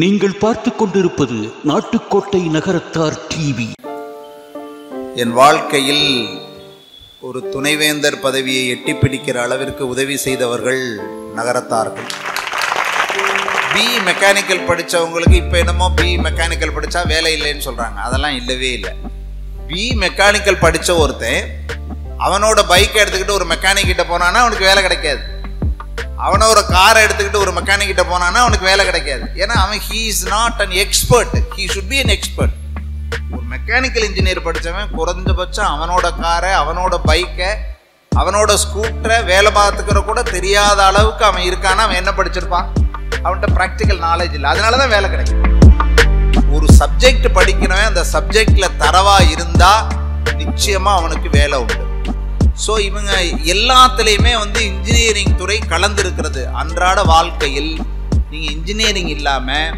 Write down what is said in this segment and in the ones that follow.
நீங்கள் பார்த்து கொண்டிருப்பது நாட்டுக்கோட்டை நகரத்தார் டிவி. என் வாழ்க்கையில் ஒரு துணைவேந்தர் பதவியை எட்டி பிடிக்கிற அளவிற்கு உதவி செய்தவர்கள் நகரத்தார்கள். பிஇ மெக்கானிக்கல் படித்தவங்களுக்கு இப்போ என்னமோ பிஇ மெக்கானிக்கல் படித்தா வேலை இல்லைன்னு சொல்கிறாங்க. அதெல்லாம் இல்லவே இல்லை. பிஇ மெக்கானிக்கல் படித்த ஒருத்தன் அவனோட பைக்கை எடுத்துக்கிட்டு ஒரு மெக்கானிக் கிட்ட போனான்னா அவனுக்கு வேலை கிடைக்காது. அவனை ஒரு காரை எடுத்துக்கிட்டு ஒரு மெக்கானிக் கிட்ட போனான்னா அவனுக்கு வேலை கிடைக்காது. ஏன்னா அவன் he is not an expert, he should be an expert. ஒரு மெக்கானிக்கல் இன்ஜினியர் படித்தவன் குறைஞ்சபட்சம் அவனோட காரை, அவனோட பைக்கை, அவனோட ஸ்கூட்டரை வேலை பார்த்துக்கிற கூட தெரியாத அளவுக்கு அவன் இருக்கான்னா அவன் என்ன படிச்சிருப்பான்? அவன்கிட்ட ப்ராக்டிக்கல் நாலேஜ் இல்லை. அதனால தான் வேலை கிடைக்கும். ஒரு சப்ஜெக்ட் படிக்கிறவன் அந்த சப்ஜெக்டில் தரவாக இருந்தால் நிச்சயமாக அவனுக்கு வேலை உண்டு. ஸோ இவங்க எல்லாத்துலேயுமே இன்ஜினியரிங் துறை கலந்துருக்கிறது. அன்றாட வாழ்க்கையில் நீங்கள் இன்ஜினியரிங் இல்லாமல்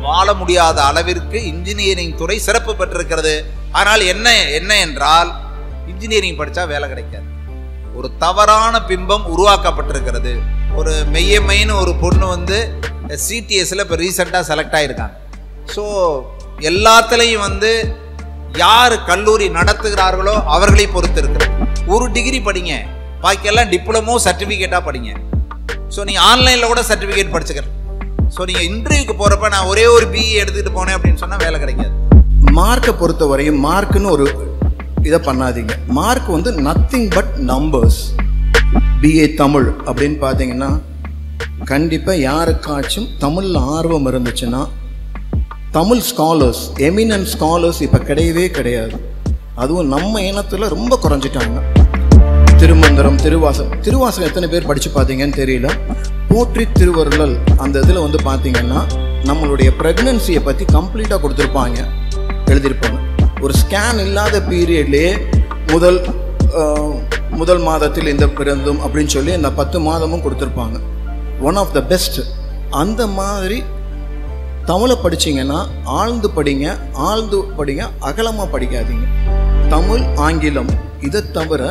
வாழ முடியாத அளவிற்கு இன்ஜினியரிங் துறை சிறப்பு பெற்றிருக்கிறது. ஆனால் என்ன என்றால் இன்ஜினியரிங் படித்தா வேலை கிடைக்காது. ஒரு தவறான பிம்பம் உருவாக்கப்பட்டிருக்கிறது. ஒரு மெய்யம்மைன்னு ஒரு பொண்ணு சிடிஎஸ்ல இப்போ ரீசெண்டாக செலக்ட் ஆகியிருக்காங்க. ஸோ எல்லாத்துலேயும் யார் கல்லூரி நடத்துகிறார்களோ அவர்களை பொறுத்து இருக்கிறது. ஒரு டிகிரி படிங்க, பாக்கியெல்லாம் டிப்ளமோ சர்டிஃபிகேட்டாக படிங்க. ஸோ நீங்கள் ஆன்லைனில் கூட சர்டிஃபிகேட் படிச்சுக்கிறேன். ஸோ நீங்கள் இன்டர்வியூக்கு போகிறப்ப நான் ஒரே ஒரு பிஇ எடுத்துகிட்டு போனேன் அப்படின்னு சொன்னால் வேலை கிடைக்காது. மார்க்கை பொறுத்த வரையும் மார்க்குன்னு ஒரு இதை பண்ணாதீங்க. Mark nothing but numbers. BA Tamil அப்படின்னு பார்த்தீங்கன்னா கண்டிப்பாக யாருக்காச்சும் தமிழில் ஆர்வம் இருந்துச்சுன்னா தமிழ் ஸ்காலர்ஸ், எமினன்ட் ஸ்காலர்ஸ் இப்போ கிடையவே கிடையாது. அதுவும் நம்ம இனத்தில் ரொம்ப குறைஞ்சிட்டாங்க. திருமந்திரம், திருவாசகம் எத்தனை பேர் படித்து பார்த்தீங்கன்னு தெரியல. போற்றி திருவருளல் அந்த இதில் பார்த்தீங்கன்னா நம்மளுடைய ப்ரெக்னன்சியை பற்றி கம்ப்ளீட்டாக கொடுத்துருப்பாங்க, எழுதியிருப்பாங்க. ஒரு ஸ்கேன் இல்லாத பீரியட்லேயே முதல் மாதத்தில் இந்த பிறந்தும் அப்படின்னு சொல்லி இந்த 10 மாதமும் கொடுத்துருப்பாங்க. One of the best. அந்த மாதிரி தமிழை படிச்சிங்கன்னா ஆழ்ந்து படிங்க, அகலமாக படிக்காதீங்க. தமிழ், ஆங்கிலம் இதை தவிர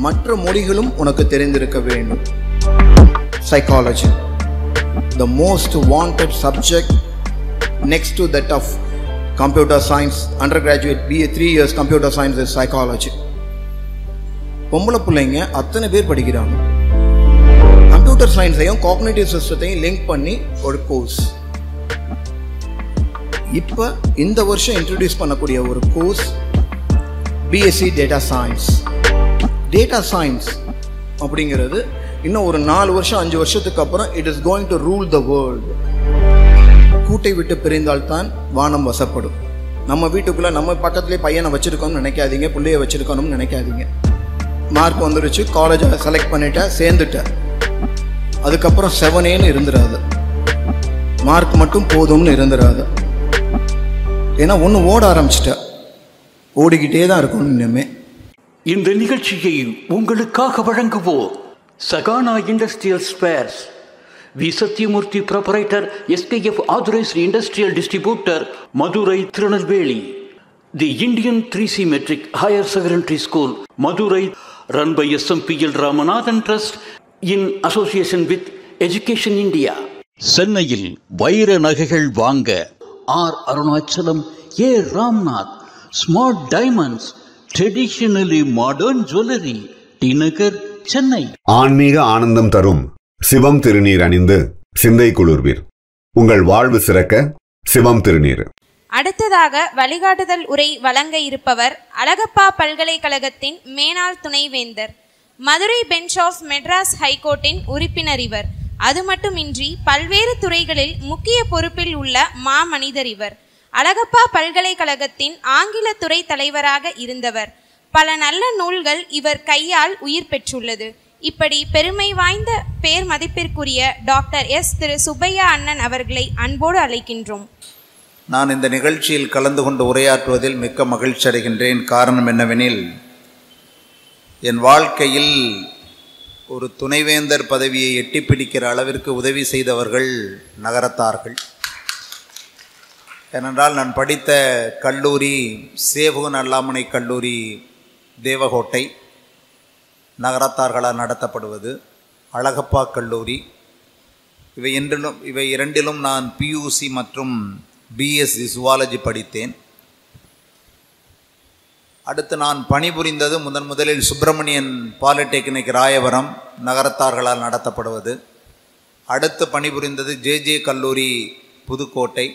மற்ற மொழிகளும் உனக்கு தெரிந்திருக்க வேண்டும். Psychology, the most wanted subject next to that of computer science. Undergraduate BA 3 years computer science is psychology. பொம்பளை பிள்ளைங்க அத்தனை பேர் படிக்கிறாங்க. கம்ப்யூட்டர் சயின்ஸையும் காக்னிட்டிவ் சிஸ்டத்தையும் லிங்க் பண்ணி ஒரு கோர்ஸ். இப்போ இந்த வருஷம் இன்ட்ரடியூஸ் பண்ணக்கூடிய ஒரு course B Sc data science. Data science அப்படிங்கிறது இன்னும் ஒரு 4 வருஷம் 5 வருஷத்துக்கு அப்புறம் it is going to rule the world. கூட்டை விட்டு பிரிந்தால்தான் வானம் வசப்படும். நம்ம வீட்டுக்குள்ளே நம்ம பக்கத்துலேயே பையனை வச்சுருக்கோம்னு நினைக்காதீங்க, பிள்ளைய வச்சுருக்கணும்னு நினைக்காதீங்க. மார்க் வந்துருச்சு, காலேஜை செலக்ட் பண்ணிட்டேன், சேர்ந்துட்டேன், அதுக்கப்புறம் 7Aன்னு இருந்துடாது. மார்க் மட்டும் போதும்னு இருந்துடாது. ஏன்னா ஒன்று ஓட ஆரம்பிச்சிட்ட, ஓடிக்கிட்டே தான் இருக்கணும் இனிமே. இந்த நிகழ்ச்சியை உங்களுக்காக வழங்குவோர் Sahana industrial spares, V Sathyamoorthy proprietor, SKF authorised industrial distributor, Madurai, Tirunelveli. The Indian 3C matric higher secondary school, Madurai, run by SMPL Ramanathan trust in association with education India. சென்னையில் வைர நகைகள் வாங்க R Arunachalam, A Ramnath, smart diamonds, traditionally modern jewellery, T Nagar, Chennai. ஆன்மீக ஆனந்தம் தரும் சிவம் திருநீர் அணிந்து சிந்தை குளிர்வீர். உங்கள் வாழ்வு சிறக்க சிவம் திருநீர். அடுத்ததாக வழிகாட்டுதல் உரை வழங்க இருப்பவர் அழகப்பா பல்கலைக்கழகத்தின் மேனாள் துணைவேந்தர், மதுரை பெஞ்ச் ஆஃப் மெட்ராஸ் ஹைகோர்ட்டின் உறுப்பினர் இவர். அது மட்டுமின்றி பல்வேறு துறைகளில் முக்கிய பொறுப்பில் உள்ள மாமனிதர் இவர். அழகப்பா பல்கலைக்கழகத்தின் ஆங்கில துறை தலைவராக இருந்தவர். பல நல்ல நூல்கள் இவர் கையால் உயிர் பெற்றுள்ளது. இப்படி பெருமை வாய்ந்த பேர் மதிப்பிற்குரிய டாக்டர் திரு சுப்பையா அண்ணன் அவர்களை அன்போடு அழைக்கின்றோம். நான் இந்த நிகழ்ச்சியில் கலந்து கொண்டு உரையாற்றுவதில் மிக்க மகிழ்ச்சி அடைகின்றேன். காரணம் என்னவெனில், என் வாழ்க்கையில் ஒரு துணைவேந்தர் பதவியை எட்டி பிடிக்கிற அளவிற்கு உதவி செய்தவர்கள் நகரத்தார்கள். ஏனென்றால் நான் படித்த கல்லூரி சேவகன் அல்லாமனை கல்லூரி தேவகோட்டை, நகரத்தார்களால் நடத்தப்படுவது. அழகப்பா கல்லூரி இவை இரண்டிலும் நான் பியூசி மற்றும் பிஎஸ்சி ஜுவாலஜி படித்தேன். அடுத்து நான் பணிபுரிந்தது முதலில் சுப்பிரமணியன் பாலிடெக்னிக் ராயவரம் நகரத்தார்களால் நடத்தப்படுவது. அடுத்து பணிபுரிந்தது ஜே கல்லூரி புதுக்கோட்டை.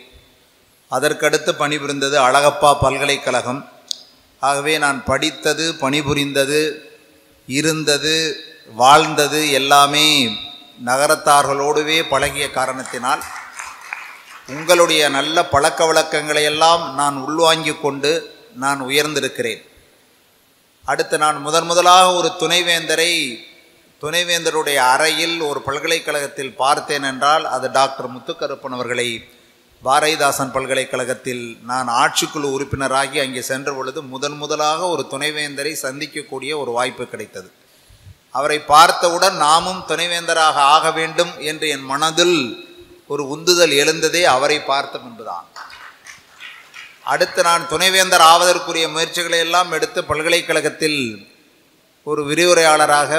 அதற்கடுத்து பணிபுரிந்தது அழகப்பா பல்கலைக்கழகம். ஆகவே நான் படித்தது, பணிபுரிந்தது, இருந்தது, வாழ்ந்தது எல்லாமே நகரத்தார்களோடுவே பழகிய காரணத்தினால் உங்களுடைய நல்ல பழக்க வழக்கங்களையெல்லாம் நான் உள்வாங்கிக் கொண்டு நான் உயர்ந்திருக்கிறேன். அடுத்து நான் முதலாக ஒரு துணைவேந்தருடைய அறையில் ஒரு பல்கலைக்கழகத்தில் பார்த்தேன் என்றால் அது டாக்டர் முத்துக்கருப்பன் அவர்களை பாரதிதாசன் பல்கலைக்கழகத்தில் நான் ஆட்சிக்குழு உறுப்பினராகி அங்கே சென்ற பொழுது முதலாக ஒரு துணைவேந்தரை சந்திக்கக்கூடிய ஒரு வாய்ப்பு கிடைத்தது. அவரை பார்த்தவுடன் நாமும் துணைவேந்தராக ஆக வேண்டும் என்று என் மனதில் ஒரு உந்துதல் எழுந்ததே அவரை பார்த்த முன்புதான். அடுத்து நான் துணைவேந்தர் ஆவதற்குரிய முயற்சிகளை எல்லாம் எடுத்து பல்கலைக்கழகத்தில் ஒரு விரிவுரையாளராக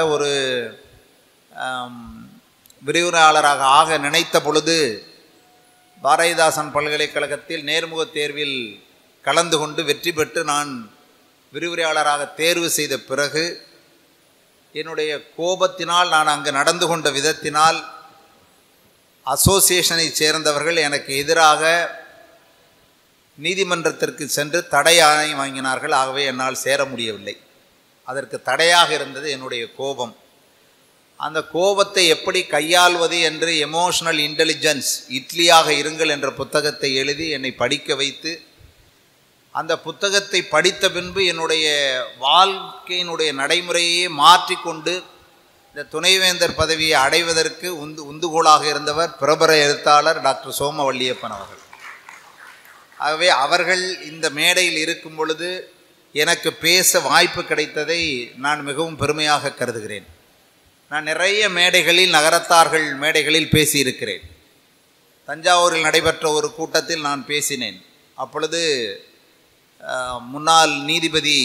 ஆக நினைத்த பொழுது பாரதிதாசன் பல்கலைக்கழகத்தில் நேர்முக தேர்வில் கலந்து கொண்டு வெற்றி பெற்று நான் விரிவுரையாளராக தேர்வு செய்த பிறகு என்னுடைய கோபத்தினால், நான் அங்கு நடந்து கொண்ட விதத்தினால் அசோசியேஷனை சேர்ந்தவர்கள் எனக்கு எதிராக நீதிமன்றத்திற்கு சென்று தடை ஆணை வாங்கினார்கள். ஆகவே என்னால் சேர முடியவில்லை. அதற்கு தடையாக இருந்தது என்னுடைய கோபம். அந்த கோபத்தை எப்படி கையாள்வது என்று எமோஷனல் இன்டெலிஜென்ஸ் இட்லியாக இருங்கள் என்ற புத்தகத்தை எழுதி என்னை படிக்க வைத்து, அந்த புத்தகத்தை படித்த பின்பு என்னுடைய வாழ்க்கையினுடைய நடைமுறையே மாற்றிக்கொண்டு இந்த துணைவேந்தர் பதவியை அடைவதற்கு உந்துகோலாக இருந்தவர் பிரபல எழுத்தாளர் டாக்டர் சோமவல்லியப்பன் அவர்கள். ஆகவே அவர்கள் இந்த மேடையில் இருக்கும் பொழுது எனக்கு பேச வாய்ப்பு கிடைத்ததை நான் மிகவும் பெருமையாக கருதுகிறேன். நான் நிறைய மேடைகளில், நகரத்தார்கள் மேடைகளில் பேசியிருக்கிறேன். தஞ்சாவூரில் நடைபெற்ற ஒரு கூட்டத்தில் நான் பேசினேன். அப்பொழுது முன்னாள் நீதிபதி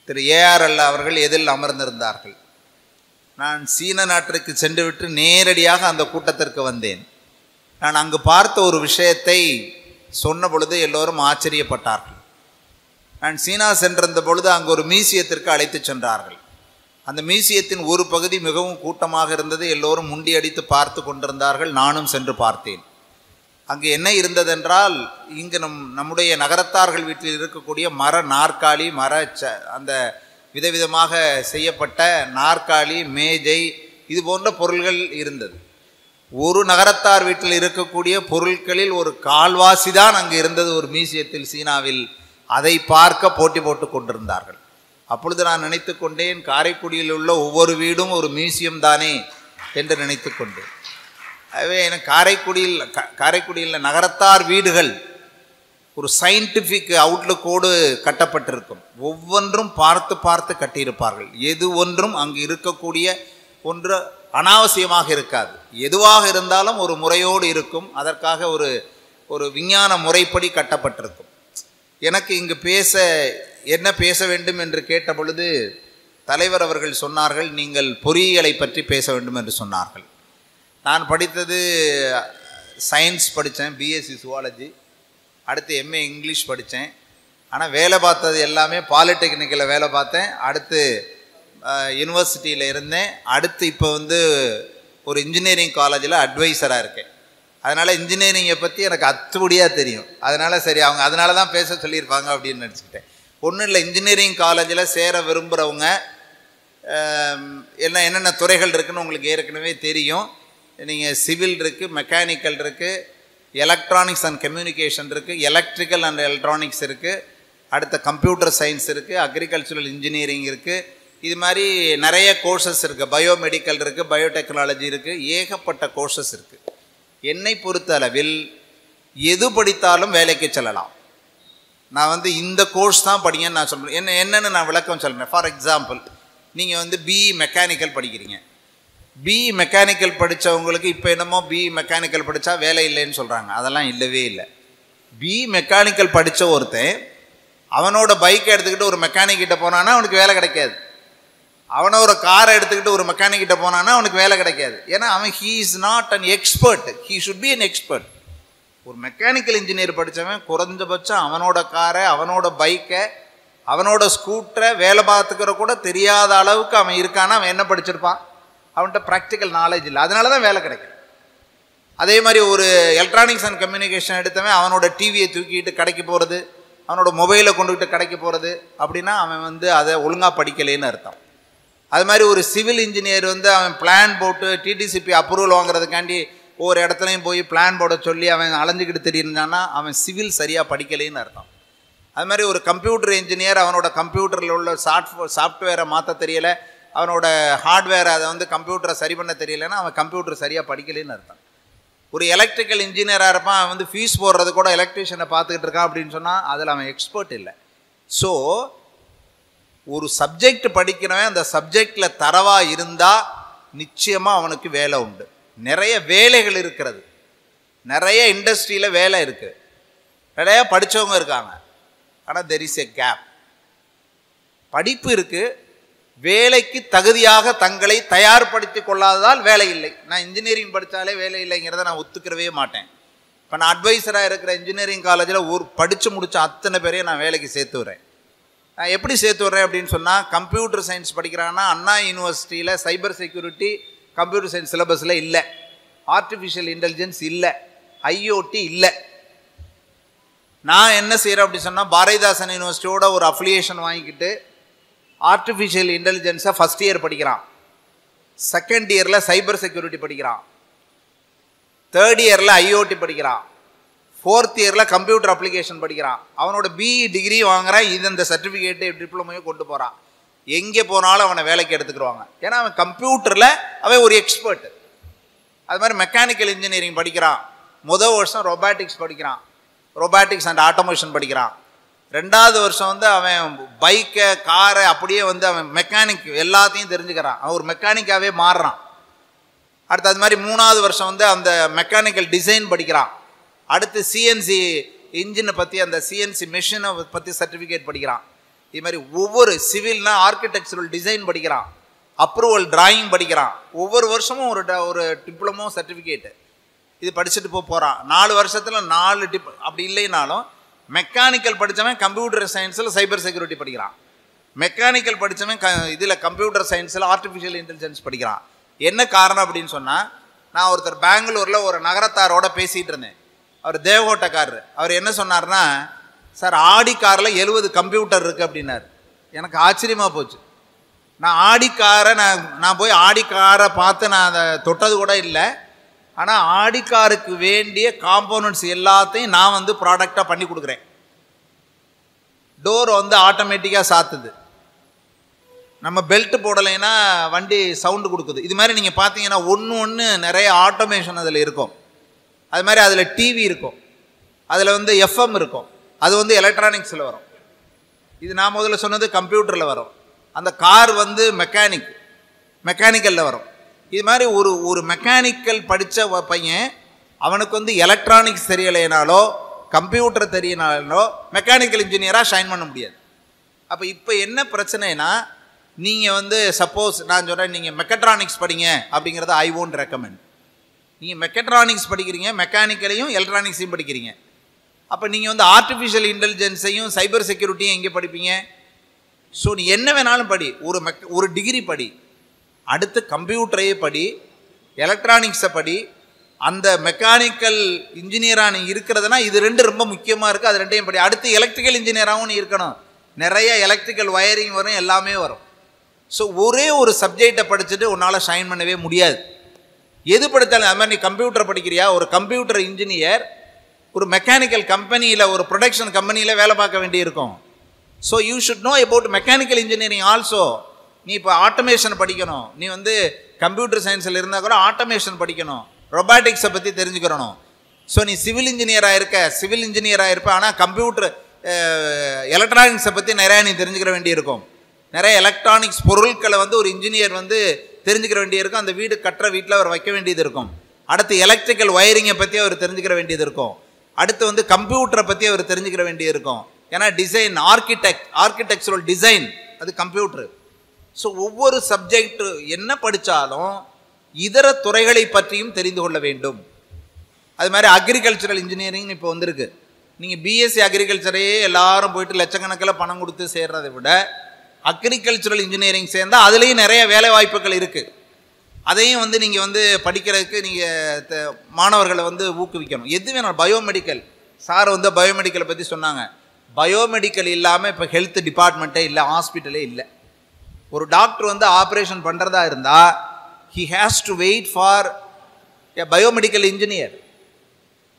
திரு ஏஆர்எல் அவர்கள் எதில் அமர்ந்திருந்தார்கள். நான் சீன நாட்டிற்கு சென்றுவிட்டு நேரடியாக அந்த கூட்டத்திற்கு வந்தேன். நான் அங்கு பார்த்த ஒரு விஷயத்தை சொன்ன பொழுது எல்லோரும் ஆச்சரியப்பட்டார்கள். நான் சீனா சென்றிருந்த பொழுது அங்கு ஒரு மியூசியத்திற்கு அழைத்து சென்றார்கள். அந்த மியூசியத்தின் ஒரு பகுதி மிகவும் கூட்டமாக இருந்தது. எல்லோரும் முண்டியடித்து பார்த்து கொண்டிருந்தார்கள். நானும் சென்று பார்த்தேன். அங்கு என்ன இருந்ததென்றால், இங்கு நம்முடைய நகரத்தார்கள் வீட்டில் இருக்கக்கூடிய மர நாற்காலி, அந்த விதவிதமாக செய்யப்பட்ட நாற்காலி, மேஜை, இது போன்ற பொருள்கள் இருந்தது. ஒரு நகரத்தார் வீட்டில் இருக்கக்கூடிய பொருட்களில் ஒரு கால்வாசி தான் அங்கு இருந்தது ஒரு மியூசியத்தில் சீனாவில். அதை பார்க்க போட்டி போட்டு கொண்டிருந்தார்கள். அப்பொழுது நான் நினைத்து கொண்டேன், காரைக்குடியில் உள்ள ஒவ்வொரு வீடும் ஒரு மியூசியம் தானே என்று நினைத்து கொண்டேன். ஆகவே எனக்கு காரைக்குடியில் நகரத்தார் வீடுகள் ஒரு சயின்டிஃபிக் அவுட்லுக்கோடு கட்டப்பட்டிருக்கும். ஒவ்வொன்றும் பார்த்து பார்த்து கட்டியிருப்பார்கள். எது ஒன்றும் அங்கு இருக்கக்கூடிய ஒன்று அனாவசியமாக இருக்காது. எதுவாக இருந்தாலும் ஒரு முறையோடு இருக்கும். அதற்காக ஒரு விஞ்ஞான முறைப்படி கட்டப்பட்டிருக்கும். எனக்கு இங்கு என்ன பேச வேண்டும் என்று கேட்ட பொழுது தலைவர் அவர்கள் சொன்னார்கள், நீங்கள் பொறியியலை பற்றி பேச வேண்டும் என்று சொன்னார்கள். நான் படித்தது சயின்ஸ் படித்தேன், பிஎஸ்சி ஜுவாலஜி. அடுத்து எம்ஏ இங்கிலீஷ் படித்தேன். ஆனால் வேலை பார்த்தது எல்லாமே பாலிடெக்னிக்கில் வேலை பார்த்தேன். அடுத்து யூனிவர்சிட்டியில் இருந்தேன். அடுத்து இப்போ ஒரு இன்ஜினியரிங் காலேஜில் அட்வைசராக இருக்கேன். அதனால் இன்ஜினியரிங்கை பற்றி எனக்கு அத்துபடியாக தெரியும். அதனால் சரி, அவங்க அதனால தான் பேச சொல்லியிருப்பாங்க அப்படின்னு நினச்சிக்கிட்டேன். ஒன்றும் இல்லை, இன்ஜினியரிங் காலேஜில் சேர விரும்புகிறவங்க என்னென்ன துறைகள் இருக்குதுன்னு உங்களுக்கு ஏற்கனவே தெரியும். நீங்கள் சிவில் இருக்குது, மெக்கானிக்கல் இருக்குது, எலக்ட்ரானிக்ஸ் அண்ட் கம்யூனிகேஷன் இருக்குது, எலக்ட்ரிக்கல் அண்ட் எலக்ட்ரானிக்ஸ் இருக்குது, அடுத்த கம்ப்யூட்டர் சயின்ஸ் இருக்குது, அக்ரிகல்ச்சுரல் இன்ஜினியரிங் இருக்குது. இது மாதிரி நிறைய கோர்சஸ் இருக்குது. பயோமெடிக்கல் இருக்குது, பயோடெக்னாலஜி இருக்குது, ஏகப்பட்ட கோர்சஸ் இருக்குது. என்னை பொறுத்த அளவில் எது படித்தாலும் வேலைக்கு செல்லலாம். நான் இந்த கோர்ஸ் தான் படிங்கன்னு நான் சொல்கிறேன். என்னென்னு நான் விளக்கம் சொல்கிறேன். ஃபார் எக்ஸாம்பிள், நீங்கள் பிஇ மெக்கானிக்கல் படிக்கிறீங்க. பிஇ மெக்கானிக்கல் படித்தவங்களுக்கு இப்போ என்னமோ பிஇ மெக்கானிக்கல் படித்தா வேலை இல்லைன்னு சொல்கிறாங்க. அதெல்லாம் இல்லவே இல்லை. பிஇ மெக்கானிக்கல் படித்த ஒருத்தன் அவனோட பைக்கை எடுத்துக்கிட்டு ஒரு மெக்கானிக்கிட்ட போனான்னா அவனுக்கு வேலை கிடைக்காது. அவனை ஒரு காரை எடுத்துக்கிட்டு ஒரு மெக்கானிக்கிட்ட போனான்னா அவனுக்கு வேலை கிடைக்காது. ஏன்னா அவன் he is not an expert, he should be an expert. ஒரு மெக்கானிக்கல் இன்ஜினியர் படித்தவன் குறைஞ்சபட்சம் அவனோட காரை, அவனோட பைக்கை, அவனோட ஸ்கூட்டரை வேலை பார்த்துக்கிற கூட தெரியாத அளவுக்கு அவன் இருக்கான்னா அவன் என்ன படிச்சிருப்பான்? அவன்கிட்ட ப்ராக்டிக்கல் நாலேஜ் இல்லை, அதனால தான் வேலை கிடைக்கும். அதே மாதிரி ஒரு எலக்ட்ரானிக்ஸ் அண்ட் கம்யூனிகேஷன் எடுத்தவன் அவனோட டிவியை தூக்கிட்டு கடைக்கு போகிறது, அவனோட மொபைலை கொண்டுகிட்டு கடைக்கு போகிறது அப்படின்னா அவன் அதை ஒழுங்காக படிக்கலைன்னு அர்த்தம். அது மாதிரி ஒரு சிவில் இன்ஜினியர் அவன் பிளான் போட்டு டிடிசிபி அப்ரூவல் வாங்குறதுக்காண்டி ஒவ்வொரு இடத்துலையும் போய் பிளான் போட சொல்லி அவன் அலைஞ்சிக்கிட்டு தெரியுறான்னா அவன் சிவில் சரியாக படிக்கலைன்னு அர்த்தம். அது மாதிரி ஒரு கம்ப்யூட்டர் இன்ஜினியர் அவனோட கம்ப்யூட்டரில் உள்ள சாஃப்ட்வேரை மாற்ற தெரியலை, அவனோட ஹார்ட்வேரை அதை கம்ப்யூட்டரை சரி பண்ண தெரியலைன்னா அவன் கம்ப்யூட்டர் சரியாக படிக்கலைன்னு அர்த்தம். ஒரு எலக்ட்ரிக்கல் இன்ஜினியராக இருப்பான், அவன் ஃபீஸ் போடுறது கூட எலக்ட்ரிஷியனை பார்த்துக்கிட்டு இருக்கான் அப்படின்னு சொன்னால் அதில் அவன் எக்ஸ்பர்ட் இல்லை. ஸோ ஒரு சப்ஜெக்ட் படிக்கிறவன் அந்த சப்ஜெக்டில் தரவாக இருந்தால் நிச்சயமாக அவனுக்கு வேலை உண்டு. நிறைய வேலைகள் இருக்கிறது, நிறைய இண்டஸ்ட்ரியில் வேலை இருக்குது, நிறைய படித்தவங்க இருக்காங்க. ஆனால் தெர் இஸ் எ கேப். படிப்பு இருக்குது, வேலைக்கு தகுதியாக தங்களை தயார்படுத்தி கொள்ளாததால் வேலை இல்லை. நான் இன்ஜினியரிங் படித்தாலே வேலை இல்லைங்கிறத நான் ஒத்துக்கிறவே மாட்டேன். இப்போ நான் அட்வைசராக இருக்கிற இன்ஜினியரிங் காலேஜில் படித்து முடித்த அத்தனை பேரையும் நான் வேலைக்கு சேர்த்து விட்றேன். நான் எப்படி சேர்த்து விட்றேன் அப்படின்னு சொன்னால், கம்ப்யூட்டர் சயின்ஸ் படிக்கிறாங்கன்னா அண்ணா யூனிவர்சிட்டியில் சைபர் செக்யூரிட்டி கம்ப்யூட்டர் சயின்ஸ் சிலபஸில் இல்லை, ஆர்டிஃபிஷியல் இன்டெலிஜென்ஸ் இல்லை, ஐஓடி இல்லை. நான் என்ன செய்கிறேன் அப்படி சொன்னால், பாரதிதாசன் யூனிவர்சிட்டியோட ஒரு அஃபிலியேஷன் வாங்கிக்கிட்டு ஆர்டிஃபிஷியல் இன்டெலிஜென்ஸை ஃபஸ்ட் இயர் படிக்கிறான், செகண்ட் இயரில் சைபர் செக்யூரிட்டி படிக்கிறான், தேர்ட் இயரில் ஐஓடி படிக்கிறான், ஃபோர்த் இயரில் கம்ப்யூட்டர் அப்ளிகேஷன் படிக்கிறான். அவனோட பிஇ டிகிரி வாங்குறான், இந்த சர்டிஃபிகேட்டு டிப்ளமோயோ கொண்டு போகிறான். எங்கே போனாலும் அவனை வேலைக்கு எடுத்துக்கிடுவாங்க, ஏன்னா அவன் கம்ப்யூட்டரில் அவன் ஒரு எக்ஸ்பர்ட். அது மாதிரி மெக்கானிக்கல் இன்ஜினியரிங் படிக்கிறான், முதல் வருஷம் ரொபாட்டிக்ஸ் படிக்கிறான், ரொபாட்டிக்ஸ் அண்ட் ஆட்டோமேஷன் படிக்கிறான். ரெண்டாவது வருஷம் அவன் பைக்கை காரை அப்படியே அவன் மெக்கானிக் எல்லாத்தையும் தெரிஞ்சுக்கிறான், அவன் ஒரு மெக்கானிக்காகவே மாறுறான். அடுத்து அது மாதிரி மூணாவது வருஷம் அந்த மெக்கானிக்கல் டிசைன் படிக்கிறான். அடுத்து சிஎன்சி இன்ஜினை பற்றி, அந்த சிஎன்சி மிஷினை பற்றி சர்டிஃபிகேட் படிக்கிறான். இது மாதிரி ஒவ்வொரு சிவில்னா ஆர்கிடெக்சரல் டிசைன் படிக்கிறான், அப்ரூவல் டிராயிங் படிக்கிறான். ஒவ்வொரு வருஷமும் ஒரு டிப்ளமோ சர்டிஃபிகேட்டு இது படிச்சுட்டு போகிறான். 4 வருஷத்தில் 4 அப்படி இல்லைனாலும் மெக்கானிக்கல் படித்தவன் கம்ப்யூட்டர் சயின்ஸில் சைபர் செக்யூரிட்டி படிக்கிறான், மெக்கானிக்கல் படித்தவன் இதில் கம்ப்யூட்டர் சயின்ஸில் ஆர்டிஃபிஷியல் இன்டெலிஜென்ஸ் படிக்கிறான். என்ன காரணம் அப்படின்னு சொன்னால், நான் ஒருத்தர் பெங்களூரில் ஒரு நகரத்தாரோட பேசிகிட்டு இருந்தேன். அவர் தேவகோட்டைக்காரர். அவர் என்ன சொன்னார்னா, சார் ஆடி காரில் 70 கம்ப்யூட்டர் இருக்குது அப்படின்னார். எனக்கு ஆச்சரியமாக போச்சு. நான் ஆடி காரை நான் போய் ஆடி காரை பார்த்து நான் அதை தொட்டது கூட இல்லை. ஆனால் ஆடி காருக்கு வேண்டிய காம்போனன்ட்ஸ் எல்லாத்தையும் நான் ப்ராடக்டாக பண்ணி கொடுக்குறேன். டோர் ஆட்டோமேட்டிக்காக சாத்துது, நம்ம பெல்ட் போடலைன்னா வண்டி சவுண்டு கொடுக்குது. இது மாதிரி நீங்கள் பார்த்தீங்கன்னா ஒன்று நிறைய ஆட்டோமேஷன் அதில் இருக்கும். அது மாதிரி அதில் டிவி இருக்கும், அதில் எஃப்எம் இருக்கும், அது எலக்ட்ரானிக்ஸில் வரும். இது நான் முதல்ல சொன்னது கம்ப்யூட்டரில் வரும். அந்த கார் மெக்கானிக்கலில் வரும். இது மாதிரி ஒரு மெக்கானிக்கல் படித்த பையன் அவனுக்கு எலக்ட்ரானிக்ஸ் தெரியலைனாலோ கம்ப்யூட்டர் தெரியனாலோ மெக்கானிக்கல் இன்ஜினியராக ஷைன் பண்ண முடியாது. அப்போ இப்போ என்ன பிரச்சனைனா, நீங்கள் சப்போஸ் நான் சொல்கிறேன், நீங்கள் மெக்கட்ரானிக்ஸ் படிங்க அப்படிங்கிறத ஐ ஒன்ட் ரெக்கமெண்ட். நீங்கள் மெக்கட்ரானிக்ஸ் படிக்கிறீங்க, மெக்கானிக்கலையும் எலக்ட்ரானிக்ஸையும் படிக்கிறீங்க. அப்போ நீங்கள் ஆர்டிஃபிஷியல் இன்டெலிஜென்ஸையும் சைபர் செக்யூரிட்டியும் எங்கே படிப்பீங்க? ஸோ நீ என்ன வேணாலும் படி, ஒரு டிகிரி படி, அடுத்து கம்ப்யூட்டரையே படி, எலக்ட்ரானிக்ஸை படி. அந்த மெக்கானிக்கல் இன்ஜினியராக நீ இருக்கிறதுனா இது 2 ரொம்ப முக்கியமாக இருக்குது, அது 2ஐயும் படி. அடுத்து எலக்ட்ரிக்கல் இன்ஜினியராகவும் நீ இருக்கணும், நிறைய எலக்ட்ரிக்கல் வயரிங் வரும், எல்லாமே வரும். ஸோ ஒரே ஒரு சப்ஜெக்டை படிச்சுட்டு உன்னால் ஷைன் பண்ணவே முடியாது. எது படித்தாலும் அது மாதிரி நீ கம்ப்யூட்டர் படிக்கிறியா, ஒரு கம்ப்யூட்டர் இன்ஜினியர் ஒரு மெக்கானிக்கல் கம்பெனியில், ஒரு ப்ரொடக்ஷன் கம்பெனியில் வேலை பார்க்க வேண்டியிருக்கும். So you should know about mechanical engineering also. நீ இப்போ ஆட்டோமேஷன் படிக்கணும், நீ கம்ப்யூட்டர் சயின்ஸில் இருந்தால் கூட ஆட்டோமேஷன் படிக்கணும், ரொபாட்டிக்ஸை பற்றி தெரிஞ்சுக்கிறணும். ஸோ நீ சிவில் இன்ஜினியராக இருப்ப, ஆனால் கம்ப்யூட்டர் எலக்ட்ரானிக்ஸை பற்றி நிறையா நீ தெரிஞ்சுக்கிற வேண்டியிருக்கும். நிறைய எலக்ட்ரானிக்ஸ் பொருட்களை ஒரு இன்ஜினியர் தெரிஞ்சுக்கிற வேண்டியிருக்கும். அந்த வீட்டில் அவர் வைக்க வேண்டியது இருக்கும். அடுத்து எலக்ட்ரிக்கல் வயரிங்கை பற்றி அவர் தெரிஞ்சுக்கிற வேண்டியது இருக்கும். அடுத்து கம்ப்யூட்டரை பற்றி அவர் தெரிஞ்சுக்கிற வேண்டியது இருக்கும். ஏன்னா டிசைன் ஆர்கிடெக்சரல் டிசைன் அது கம்ப்யூட்டரு. ஸோ ஒவ்வொரு சப்ஜெக்ட் என்ன படித்தாலும் இதர துறைகளை பற்றியும் தெரிந்து கொள்ள வேண்டும். அது மாதிரி அக்ரிகல்ச்சரல் இன்ஜினியரிங் இப்போ வந்திருக்கு. நீங்கள் பிஎஸ்சி அக்ரிகல்ச்சரையே எல்லாரும் போயிட்டு லட்சக்கணக்கில் பணம் கொடுத்து சேர்றதை விட அக்ரிகல்ச்சரல் இன்ஜினியரிங் சேர்ந்தால் அதுலேயும் நிறைய வேலை வாய்ப்புகள் இருக்குது. அதையும் நீங்கள் படிக்கிறதுக்கு நீங்கள் மாணவர்களை ஊக்குவிக்கணும். எது வேணும், பயோமெடிக்கல் சார் பயோமெடிக்கலை பற்றி சொன்னாங்க. பயோமெடிக்கல் இல்லாமல் இப்போ ஹெல்த் டிபார்ட்மெண்ட்டே இல்லை, ஹாஸ்பிட்டலே இல்லை. ஒரு டாக்டர் ஆப்ரேஷன் பண்ணுறதா இருந்தால் he has to wait for a biomedical engineer.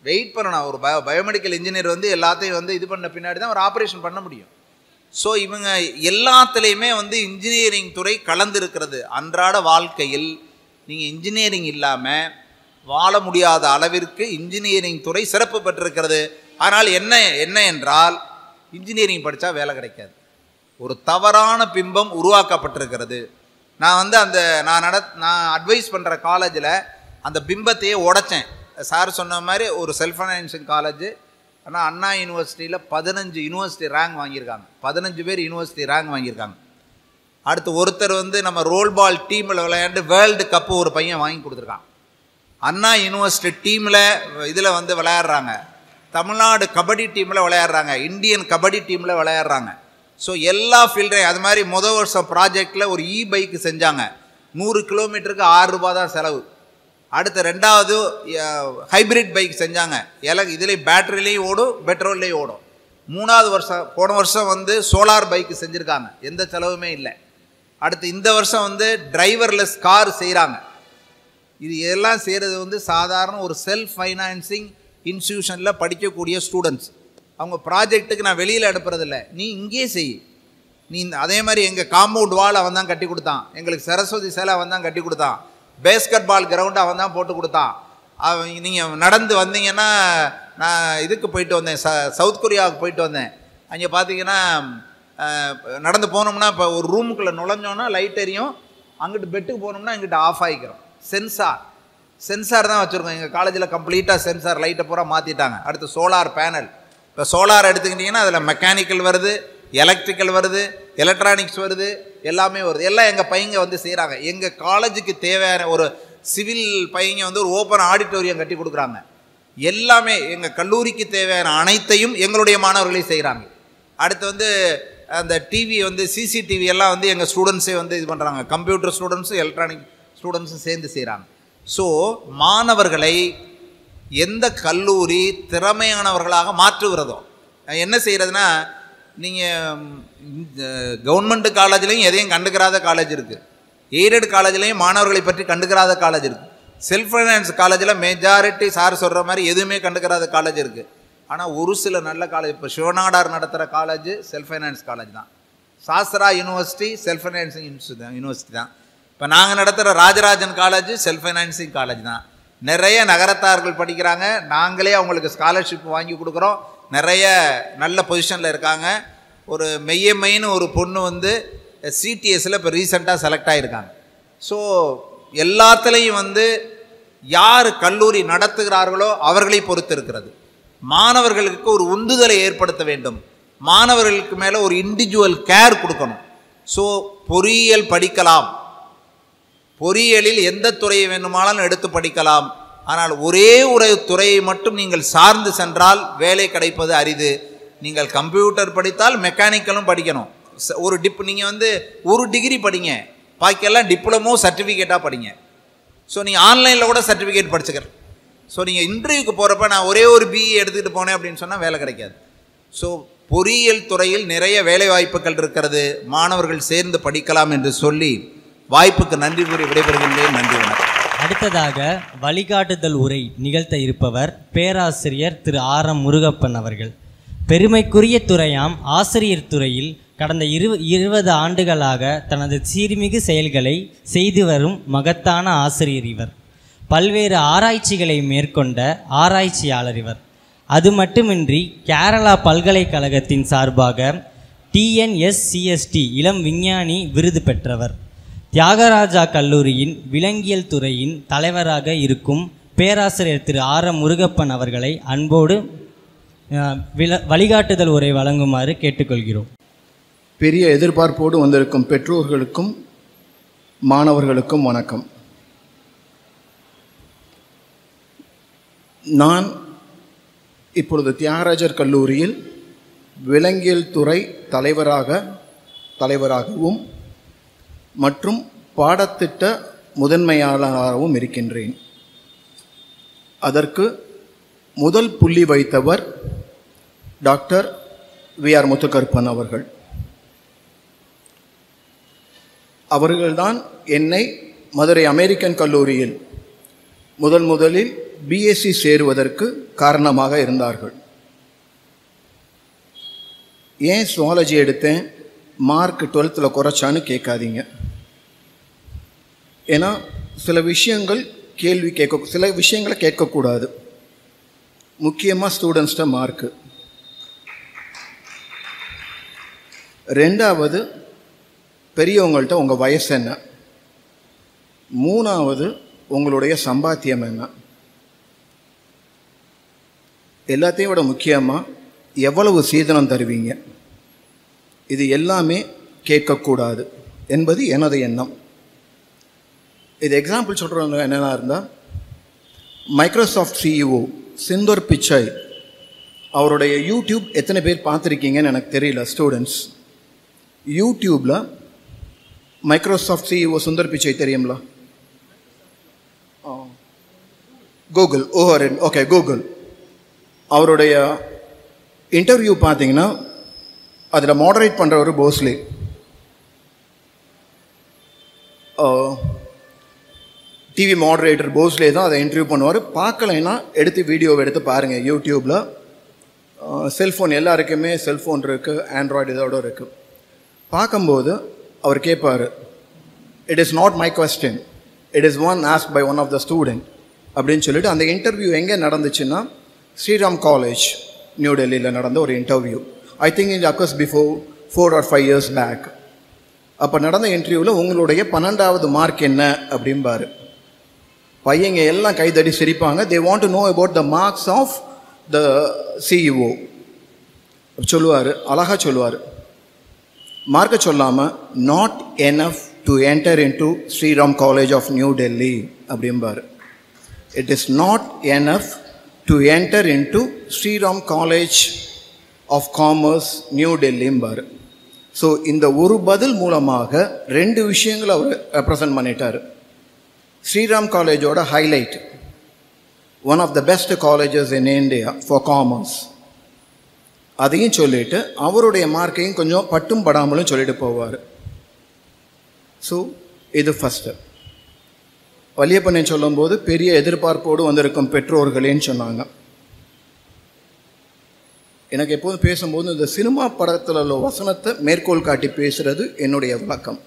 Wait பண்ணணும். ஒரு பயோமெடிக்கல் இன்ஜினியர் எல்லாத்தையும் இது பண்ண பின்னாடி தான் ஒரு ஆப்ரேஷன் பண்ண முடியும். ஸோ இவங்க எல்லாத்துலேயுமே இன்ஜினியரிங் துறை கலந்துருக்கிறது. அன்றாட வாழ்க்கையில் நீங்கள் இன்ஜினியரிங் இல்லாமல் வாழ முடியாத அளவிற்கு இன்ஜினியரிங் துறை சிறப்பு பெற்றிருக்கிறது. ஆனால் என்ன என்றால் இன்ஜினியரிங் படித்தா வேலை கிடைக்காது. ஒரு தவறான பிம்பம் உருவாக்கப்பட்டிருக்கிறது. நான் நான் அட்வைஸ் பண்ணுற காலேஜில் அந்த பிம்பத்தையே உடைச்சேன். சார் சொன்ன மாதிரி ஒரு செல்ஃப் ஃபைனான்சிங் காலேஜ். ஆனால் அண்ணா யூனிவர்சிட்டியில் 15 யூனிவர்சிட்டி ரேங்க் வாங்கியிருக்காங்க. 15 பேர் யூனிவர்சிட்டி ரேங்க் வாங்கியிருக்காங்க. அடுத்து ஒருத்தர் நம்ம ரோல் பால் டீமில் விளையாண்டு வேர்ல்டு கப்பு ஒரு பையன் வாங்கி கொடுத்துருக்கான். அண்ணா யூனிவர்சிட்டி டீமில் இதில் விளையாடுறாங்க. தமிழ்நாடு கபடி டீமில் விளையாடுறாங்க. இந்தியன் கபடி டீமில் விளையாடுறாங்க. ஸோ எல்லா ஃபீல்டையும் அது மாதிரி முதல் வருஷம் ப்ராஜெக்டில் ஒரு பைக்கு செஞ்சாங்க. 100 கிலோமீட்டருக்கு 6 ரூபா தான் செலவு. அடுத்து 2வது ஹைப்ரிட் பைக் செஞ்சாங்க. இதில் பேட்டரிலையும் ஓடும், பெட்ரோல்லையும் ஓடும். 3வது வருஷம் போன வருஷம் சோலார் பைக்கு செஞ்சுருக்காங்க, எந்த செலவுமே இல்லை. அடுத்து இந்த வருஷம் டிரைவர்லெஸ் கார் செய்கிறாங்க. இது எல்லாம் செய்கிறது சாதாரண ஒரு செல்ஃப் ஃபைனான்சிங் இன்ஸ்டியூஷனில் படிக்கக்கூடிய ஸ்டூடெண்ட்ஸ். அவங்க ப்ராஜெக்ட்டுக்கு நான் வெளியில் அனுப்புறதில்ல, நீ இங்கேயே செய். நீ அதே மாதிரி எங்கள் காம்பவுண்ட் வால் அவன் தான் கட்டி கொடுத்தான், எங்களுக்கு சரஸ்வதி சிலை அவன் தான் கட்டி கொடுத்தான், பேஸ்கெட் பால் கிரவுண்டு அவன் தான் போட்டு கொடுத்தான். நீங்கள் நடந்து வந்தீங்கன்னா, நான் இதுக்கு போயிட்டு வந்தேன், சவுத் கொரியாவுக்கு போயிட்டு வந்தேன். அங்கே பார்த்தீங்கன்னா நடந்து போனோம்னா இப்போ ஒரு ரூமுக்குள்ளே நுழைஞ்சோன்னா லைட் எரியும், அங்கிட்டு பெட்டுக்கு போனோம்னா இங்கிட்ட ஆஃப் ஆகிக்கிறோம். சென்சார் தான் வச்சுருக்கோம். எங்கள் காலேஜில் கம்ப்ளீட்டாக சென்சார் லைட்டை பூரா மாற்றிட்டாங்க. அடுத்து சோலார் பேனல். இப்போ சோலார் எடுத்துக்கிட்டிங்கன்னா அதில் மெக்கானிக்கல் வருது, எலக்ட்ரிக்கல் வருது, எலக்ட்ரானிக்ஸ் வருது, எல்லாமே வருது. எல்லாம் எங்கள் பையங்க செய்கிறாங்க. எங்கள் காலேஜுக்கு தேவையான ஒரு சிவில் பையங்க ஒரு ஓப்பன் ஆடிட்டோரியம் கட்டி கொடுக்குறாங்க. எல்லாமே எங்கள் கல்லூரிக்கு தேவையான அனைத்தையும் எங்களுடைய மாணவர்களே செய்கிறாங்க. அடுத்து அந்த டிவி சிசிடிவி எல்லாம் எங்கள் ஸ்டூடெண்ட்ஸே இது பண்ணுறாங்க. கம்ப்யூட்டர் ஸ்டூடெண்ட்ஸும் எலக்ட்ரானிக் ஸ்டூடெண்ட்ஸும் சேர்ந்து செய்கிறாங்க. ஸோ மாணவர்களை எந்த கல்லூரி திறமையானவர்களாக மாற்றுகிறதோ, என்ன செய்கிறதுனா, நீங்கள் கவர்மெண்ட் காலேஜ்லேயும் எதையும் கண்டுக்கிறாத காலேஜ் இருக்குது, எய்டட் காலேஜ்லேயும் மாணவர்களை பற்றி கண்டுக்கிறாத காலேஜ் இருக்குது, செல்ஃப் ஃபைனான்ஸ் காலேஜில் மெஜாரிட்டி சார் சொல்கிற மாதிரி எதுவுமே கண்டுக்கிறாத காலேஜ் இருக்குது. ஆனால் ஒரு சில நல்ல காலேஜ், இப்போ சிவநாடார் நடத்துகிற காலேஜ் செல்ஃப் ஃபைனான்ஸ் காலேஜ் தான். Sastra university self financing university தான். இப்போ நாங்கள் நடத்துகிற Rajarajan college self financing college தான். நிறைய நகரத்தார்கள் படிக்கிறாங்க. நாங்களே அவங்களுக்கு ஸ்காலர்ஷிப் வாங்கி கொடுக்குறோம். நிறைய நல்ல பொசிஷனில் இருக்காங்க. ஒரு மெய்யம்மைன்னு ஒரு பொண்ணு சிடிஎஸில் இப்போ ரீசெண்டாக செலக்ட் ஆகியிருக்காங்க. ஸோ எல்லாத்துலேயும் யார் கல்லூரி நடத்துகிறார்களோ அவர்களை பொறுத்து இருக்கிறது. மாணவர்களுக்கு ஒரு உந்துதலை ஏற்படுத்த வேண்டும். மாணவர்களுக்கு மேலே ஒரு இண்டிவிஜுவல் கேர் கொடுக்கணும். ஸோ பொறியியல் படிக்கலாம், பொறியியலில் எந்த துறையை வேண்டுமானாலும் எடுத்து படிக்கலாம். ஆனால் ஒரே ஒரு துறையை மட்டும் நீங்கள் சார்ந்து சென்றால் வேலை கிடைப்பது அரிது. நீங்கள் கம்ப்யூட்டர் படித்தால் மெக்கானிக்கலும் படிக்கணும். ஒரு நீங்கள் ஒரு டிகிரி படிங்க, பாக்கியெல்லாம் டிப்ளமோ சர்டிஃபிகேட்டாக படிங்க. ஸோ நீங்கள் ஆன்லைனில் கூட சர்டிஃபிகேட் படிச்சுக்கிறேன். ஸோ நீங்கள் இன்டர்வியூக்கு போகிறப்ப நான் ஒரே ஒரு பிஇ எடுத்துகிட்டு போனேன் அப்படின்னு சொன்னால் வேலை கிடைக்காது. ஸோ பொறியியல் துறையில் நிறைய வேலை வாய்ப்புகள் இருக்கிறது, மாணவர்கள் சேர்ந்து படிக்கலாம் என்று சொல்லி வாய்ப்புக்கு நன்றி கூறி விடைபெறுகின்றேன். நன்றி, வணக்கம். அடுத்ததாக வழிகாட்டுதல் உரை நிகழ்த்த இருப்பவர் பேராசிரியர் திரு ஆர். எம். முருகப்பன் அவர்கள். பெருமைக்குரிய துறையாம் ஆசிரியர் துறையில் கடந்த 20 ஆண்டுகளாக தனது சீர்மிகு செயல்களை செய்து வரும் மகத்தான ஆசிரியர் இவர். பல்வேறு ஆராய்ச்சிகளை மேற்கொண்ட ஆராய்ச்சியாளர் இவர். அது மட்டுமின்றி கேரளா பல்கலைக்கழகத்தின் சார்பாக TNSCST இளம் விஞ்ஞானி விருது பெற்றவர். தியாகராஜா கல்லூரியின் விலங்கியல் துறையின் தலைவராக இருக்கும் பேராசிரியர் திரு ஆர். எம். முருகப்பன் அவர்களை அன்போடு வழிகாட்டுதல் உரை வழங்குமாறு கேட்டுக்கொள்கிறோம். பெரிய எதிர்பார்ப்போடு வந்திருக்கும் பெற்றோர்களுக்கும் மாணவர்களுக்கும் வணக்கம். நான் இப்பொழுது தியாகராஜர் கல்லூரியில் விலங்கியல் துறை தலைவராகவும் மற்றும் பாடத்திட்ட முதன்மையாளராகவும் இருக்கின்றேன். அதற்கு முதல் புள்ளி வைத்தவர் டாக்டர் வி.ஆர். முத்துக்கருப்பன் அவர்கள். அவர்கள்தான் என்னை மதுரை அமெரிக்கன் கல்லூரியில் முதலில் பிஎஸ்சி சேருவதற்கு காரணமாக இருந்தார்கள். ஏன் சுவாலஜி எடுத்தேன், மார்க் 12th குறைச்சான்னு கேட்காதீங்க. ஏன்னா சில விஷயங்களை கேட்கக்கூடாது. முக்கியமாக ஸ்டூடெண்ட்ஸ்ட மார்க்கு. ரெண்டாவது, பெரியவங்கள்ட்ட உங்கள் வயசு என்ன. மூணாவது, உங்களுடைய சம்பாத்தியம் என்ன. எல்லாத்தையும் விட முக்கியமாக எவ்வளவு சீதனம் தருவீங்க. இது எல்லாமே கேட்கக்கூடாது என்பது எனது எண்ணம். இது எக்ஸாம்பிள் சொல்கிறவங்க என்னென்னா இருந்தால், மைக்ரோசாஃப்ட் சிஇஓ சுந்தர் பிச்சை அவருடைய யூடியூப் எத்தனை பேர் பார்த்துருக்கீங்கன்னு எனக்கு தெரியல. ஸ்டூடெண்ட்ஸ் யூடியூப்பில் மைக்ரோசாஃப்ட் சிஇஓ சுந்தர் பிச்சை தெரியுங்களா? கூகுள் ஓகே கூகுள் அவருடைய இன்டர்வியூ பார்த்தீங்கன்னா அதில் மாடரேட் பண்ணுறவர் போஸ்லே. டிவி மாடரேட்டர் போஸ்லே தான் அதை இன்டர்வியூ பண்ணுவார். பார்க்கலைன்னா வீடியோவை எடுத்து பாருங்கள் யூடியூப்பில். செல்ஃபோன் எல்லாருக்குமே செல்ஃபோன் இருக்குது, ஆண்ட்ராய்டு இதோட இருக்குது. பார்க்கும்போது அவர் கேட்பார், it is not my question, it is one ask by one of the student அப்படின்னு சொல்லிட்டு. அந்த இன்டர்வியூ எங்கே நடந்துச்சுன்னா ஸ்ரீராம் காலேஜ் நியூ டெல்லியில் நடந்த ஒரு interview. I think it occurs before 4 or 5 years back. அப்போ நடந்த இன்டர்வியூவில் உங்களுடைய 12வது மார்க் என்ன அப்படிம்பாரு. பையங்க எல்லாம் கைதடி சிரிப்பாங்க. They want to know about the marks of the CEO. சொல்லுவார், அழகாக சொல்லுவார், மார்க்கை சொல்லாமல் not enough to enter in to Shriram college of new Delhi அப்படிம்பார். It is not enough to enter in to Shriram college of commerce new டெல்லிம்பார். So இந்த ஒரு பதில் மூலமாக 2 விஷயங்களை அவர் ரெப்ரசன்ட் பண்ணிட்டார். ஸ்ரீராம் காலேஜோட highlight, one of the best colleges in India for commerce, அதையும் சொல்லிவிட்டு அவருடைய மார்க்கையும் கொஞ்சம் பட்டும் படாமலும் சொல்லிட்டு போவார். ஸோ இது ஃபஸ்ட்டு. வலியப்பண்ணை சொல்லும்போது பெரிய எதிர்பார்ப்போடு வந்திருக்கும் பெற்றோர்களேன்னு சொன்னாங்க. எனக்கு எப்போதும் பேசும்போது இந்த சினிமா படத்தில் உள்ள வசனத்தை மேற்கோள் காட்டி பேசுகிறது என்னுடைய வழக்கம்.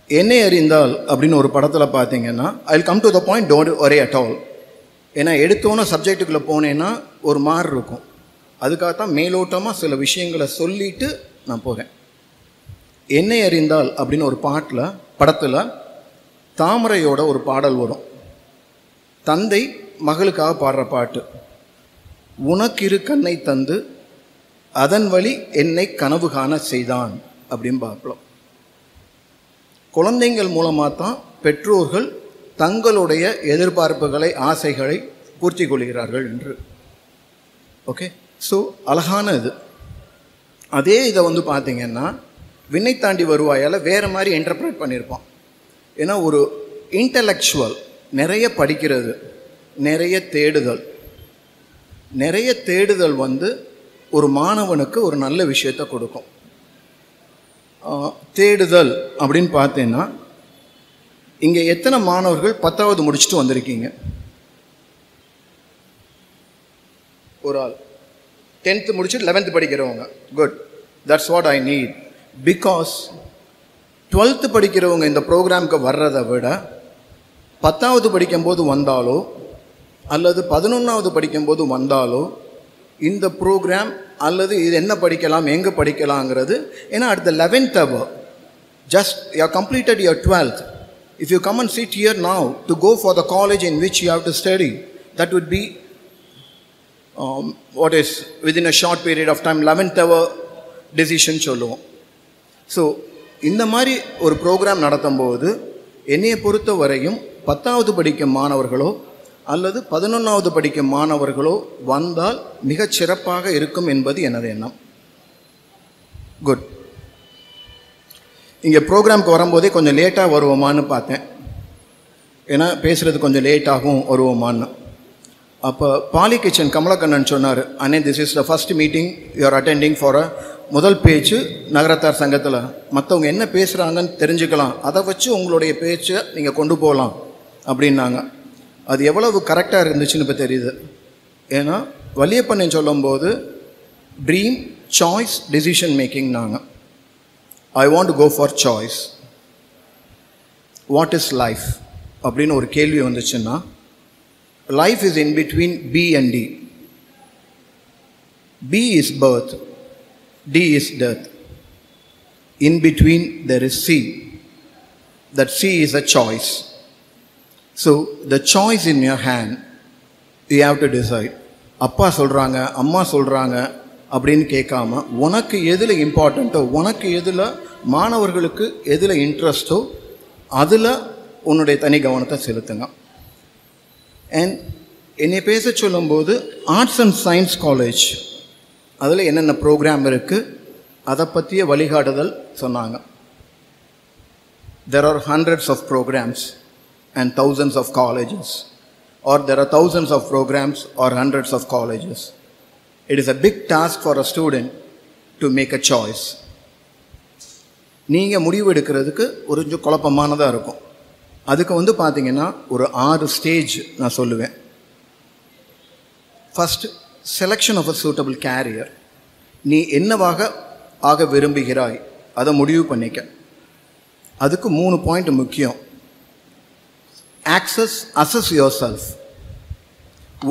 என்னை அறிந்தால் அப்படின்னு ஒரு படத்தில் பார்த்தீங்கன்னா, I will come to the point, don't worry at all. ஏன்னா எடுத்தோன்னே சப்ஜெக்டுக்குள்ளே போனேன்னா ஒரு மாதிரி இருக்கும். அதுக்காகத்தான் மேலோட்டமாக சில விஷயங்களை சொல்லிட்டு நான் போகிறேன். என்னை அறிந்தால் அப்படின்னு ஒரு படத்தில் தாமரையோட ஒரு பாடல் வரும். தந்தை மகளுக்காக பாடுற பாட்டு. உனக்கிரு கண்ணை தந்து அதன் வழி என்னை கனவு காண செய்தான் அப்படின்னு பார்க்கலாம். குழந்தைங்கள் மூலமாக தான் பெற்றோர்கள் தங்களுடைய எதிர்பார்ப்புகளை, ஆசைகளை பூர்த்தி கொள்கிறார்கள் என்று. ஓகே, ஸோ அழகான இது. அதே இதை பார்த்தீங்கன்னா விண்ணை தாண்டி வருவாயால் வேறு மாதிரி இன்டர்பிரேட் பண்ணியிருப்பான். ஏன்னா ஒரு இன்டலெக்சுவல், நிறைய படிக்கிறது, நிறைய தேடுதல் ஒரு மாணவனுக்கு ஒரு நல்ல விஷயத்தை கொடுக்கும். தேடுதல் அப்படின்னு பார்த்தீங்கன்னா, இங்கே எத்தனை மாணவர்கள் 10வது முடிச்சுட்டு வந்திருக்கீங்க? ஒரு ஆள். 10th முடிச்சுட்டு 11th படிக்கிறவங்க. Good, that's what I need. Because 12th படிக்கிறவங்க இந்த ப்ரோக்ராமுக்கு வர்றதை விட 10வது படிக்கும்போது வந்தாலோ அல்லது 11வது படிக்கும்போது வந்தாலோ இந்த ப்ரோக்ராம் அல்லது இது என்ன படிக்கலாம், எங்கே படிக்கலாங்கிறது. ஏன்னா at the 11th hour, just you have completed your 12th. If you come and sit here now to go for the college in which you have to study, that would be within a short period of time. 11th hour decision சொல்லுவோம். So இந்த மாதிரி ஒரு program நடத்தும்போது என்னையை பொறுத்த வரையும் 10வது படிக்கும் மாணவர்களோ அல்லது 11வது படிக்கும் மாணவர்களோ வந்தால் மிகச் சிறப்பாக இருக்கும் என்பது எனது எண்ணம். குட். இங்கே ப்ரோக்ராம்க்கு வரும்போதே கொஞ்சம் லேட்டாக வருவோமான்னு பார்த்தேன். ஏன்னா பேசுகிறது கொஞ்சம் லேட்டாகவும் வருவோமான்னு. அப்போ பாலி கிச்சன் கமலக்கண்ணன் சொன்னார், அண்ணே this is the first meeting you are attending for முதல் பேச்சு நகரத்தார் சங்கத்தில். மற்றவங்க என்ன பேசுகிறாங்கன்னு தெரிஞ்சுக்கலாம், அதை வச்சு உங்களுடைய பேச்சை நீங்கள் கொண்டு போகலாம் அப்படின்னாங்க. அது எவ்வளவு கரெக்டாக இருந்துச்சுன்னு இப்போ தெரியுது. ஏன்னா வலியப்பண்ணன் சொல்லும்போது ட்ரீம், சாய்ஸ், டெசிஷன் மேக்கிங்னாங்க. I want to go for choice. What is life அப்படின்னு ஒரு கேள்வி வந்துச்சுன்னா, life is in between B and D. B is birth, D is death. In between there is C. That C is a choice. So the choice in your hand, you have to decide. அப்பா சொல்கிறாங்க, அம்மா சொல்கிறாங்க அப்படின்னு கேட்காம உனக்கு எதில் இம்பார்ட்டண்ட்டோ, உனக்கு எதில் மாணவர்களுக்கு எதில் இன்ட்ரெஸ்ட்டோ அதில் உன்னுடைய தனி கவனத்தை செலுத்துங்க. அண்ட் என்னை பேச சொல்லும்போது ஆர்ட்ஸ் அண்ட் சயின்ஸ் காலேஜ் அதில் என்னென்ன ப்ரோக்ராம் இருக்குது அதை பற்றிய வழிகாட்டுதல் சொன்னாங்க. There are hundreds of programs and thousands of colleges, or there are thousands of programs or hundreds of colleges. It is a big task for a student to make a choice. நீங்கள் முடிவு எடுக்கிறதுக்கு கொஞ்சம் குழப்பமானதாக இருக்கும். அதுக்கு பார்த்தீங்கன்னா ஒரு 6 stage நான் சொல்லுவேன். First, selection of a suitable career. நீ என்னவாக ஆக விரும்புகிறாய் அதை முடிவு பண்ணிக்க. அதுக்கு 3 பாயிண்ட் முக்கியம். Assess your self.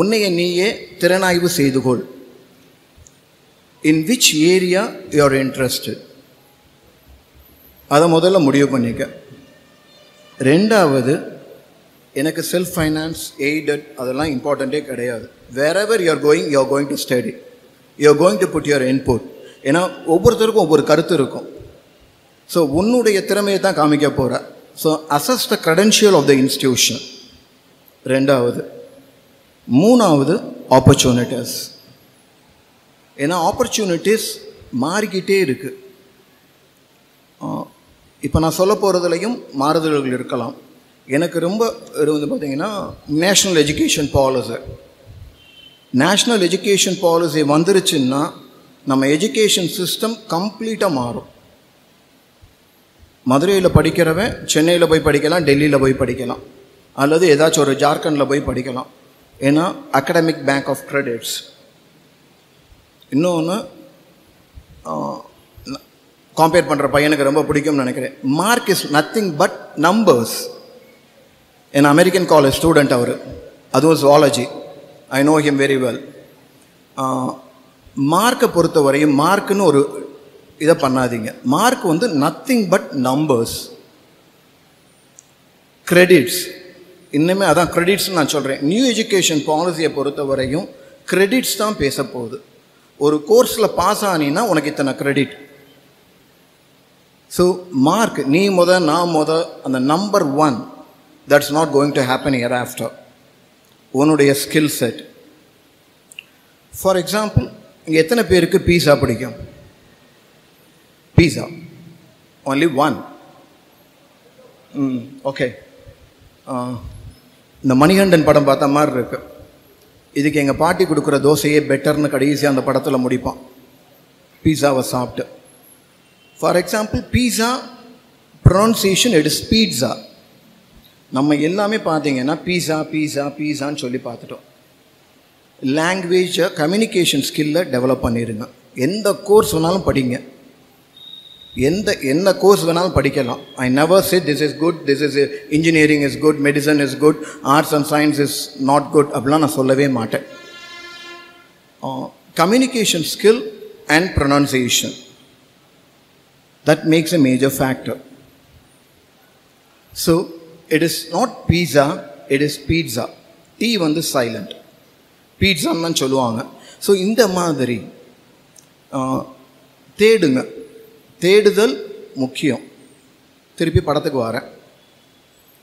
உன்னைய நீயே திறனாய்வு செய்துகொள். In which area you are interested அதை முதல்ல முடிவு பண்ணிக்க. 2வது, எனக்கு செல்ஃப் ஃபைனான்ஸ், எய்டட் அதெல்லாம் இம்பார்ட்டண்ட்டே கிடையாது. Wherever you are going, you are going to study, you are going to put your input. ஏன்னா ஒவ்வொருத்தருக்கும் ஒவ்வொரு கருத்து இருக்கும். ஸோ உன்னுடைய திறமையை தான் காமிக்க போகிற. So assess the credential of the institution. 2வது. 3வது, ஆப்பர்ச்சுனிட்டிஸ். ஏன்னா ஆப்பர்ச்சுனிட்டிஸ் மாறிக்கிட்டே இருக்குது. இப்போ நான் சொல்ல போகிறதுலையும் மாறுதல்கள் இருக்கலாம். எனக்கு ரொம்ப பார்த்திங்கன்னா national education policy. National education policy வந்துருச்சுன்னா நம்ம எஜுகேஷன் சிஸ்டம் கம்ப்ளீட்டாக மாறும். மதுரையில் படிக்கிறவன் சென்னையில் போய் படிக்கலாம், டெல்லியில் போய் படிக்கலாம், அல்லது ஏதாச்சும் ஒரு ஜார்க்கண்டில் போய் படிக்கலாம். ஏன்னா அகடமிக் பேங்க் ஆஃப் கிரெடிட்ஸ். இன்னொன்று கம்பேர் பண்ணுற பையனுக்கு ரொம்ப பிடிக்கும்னு நினைக்கிறேன். Mark is nothing but numbers. என் அமெரிக்கன் காலேஜ் ஸ்டூடெண்ட் அவர், அதுவும் zoology. I know him very well. மார்க்கை பொறுத்த வரையும் மார்க்குன்னு ஒரு இதை பண்ணாதீங்க. Mark nothing but numbers. Credits, இன்னுமே அதான் கிரெடிட்ஸ்னு நான் சொல்கிறேன். நியூ எஜுகேஷன் பாலிசியை பொறுத்த வரையும் கிரெடிட்ஸ் தான் பேச போகுது. ஒரு கோர்ஸில் பாஸ் ஆனீன்னா உனக்கு இத்தனை கிரெடிட். ஸோ மார்க், நீ நான் அந்த number 1, that's not going to happen year after. உன்னுடைய ஸ்கில் செட். ஃபார் எக்ஸாம்பிள், இங்கே எத்தனை பேருக்கு பீஸா பிடிக்கும்? பீஸா ஒன்லி 1. ஓகே. இந்த மணிகண்டன் படம் பார்த்த மாதிரி இருக்கு. இதுக்கு எங்கள் பாட்டி கொடுக்குற தோசையே பெட்டர்னு கடைசியாக அந்த படத்தில் முடிப்பான், பீஸாவை சாப்பிட்டு. For example, pizza pronunciation it is pizza. நம்ம எல்லாமே பார்த்தீங்கன்னா பீஸா பீஸா பீஸான்னு சொல்லி பார்த்துட்டோம். லாங்குவேஜை, கம்யூனிகேஷன் ஸ்கில்லை டெவலப் பண்ணிடுங்க. எந்த கோர்ஸ் வேணாலும் படிங்க, என்ன கோர்ஸ் வேணாலும் படிக்கலாம். I never say this is good, this is engineering is good, medicine is good, arts and science is not good அப்படிலாம் நான் சொல்லவே மாட்டேன். Communication skill and pronunciation, that makes a major factor. So it is not pizza, it is pizza. T silent, pizza nu சொல்லுவாங்க. So இந்த மாதிரி தேடுங்க. தேடுதல் முக்கியம். திருப்பி படத்துக்கு வரேன்.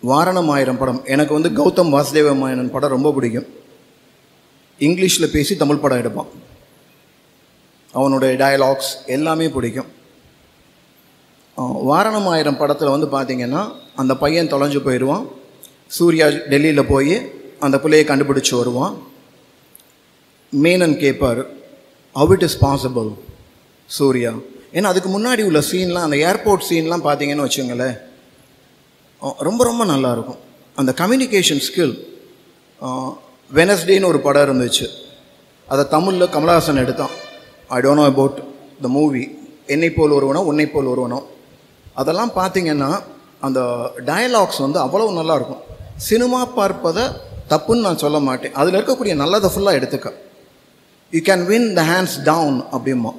வாரணம் ஆயிரம் படம் எனக்கு வந்து கௌதம் வாசுதேவ மேனன் படம் ரொம்ப பிடிக்கும். இங்கிலீஷில் பேசி தமிழ் படம் எடுப்பான். அவனுடைய டயலாக்ஸ் எல்லாமே பிடிக்கும். வாரணம் ஆயிரம் படத்தில் வந்து பார்த்திங்கன்னா அந்த பையன் தொலைஞ்சு போயிடுவான். சூர்யா டெல்லியில் போய் அந்த பிள்ளையை கண்டுபிடிச்சி வருவான். மேனன் கேட்பார், how it is possible Surya. ஏன்னா அதுக்கு முன்னாடி உள்ள சீன்லாம், அந்த ஏர்போர்ட் சீன்லாம் பார்த்தீங்கன்னு வச்சுங்களேன், ரொம்ப ரொம்ப நல்லாயிருக்கும். அந்த கம்யூனிகேஷன் ஸ்கில். வெனஸ்டேன்னு ஒரு படம் இருந்துச்சு, அதை தமிழில் கமலஹாசன் எடுத்தான். I don't know about the movie. என்னை போல் ஒருவனோ உன்னை போல் ஒருவனோ, அதெல்லாம் பார்த்தீங்கன்னா அந்த டயலாக்ஸ் வந்து அவ்வளவு நல்லாயிருக்கும். சினிமா பார்ப்பதை தப்புன்னு நான் சொல்ல மாட்டேன், அதில் இருக்கக்கூடிய நல்லதை ஃபுல்லாக எடுத்துக்க. You can win the hands down அப்படிமா.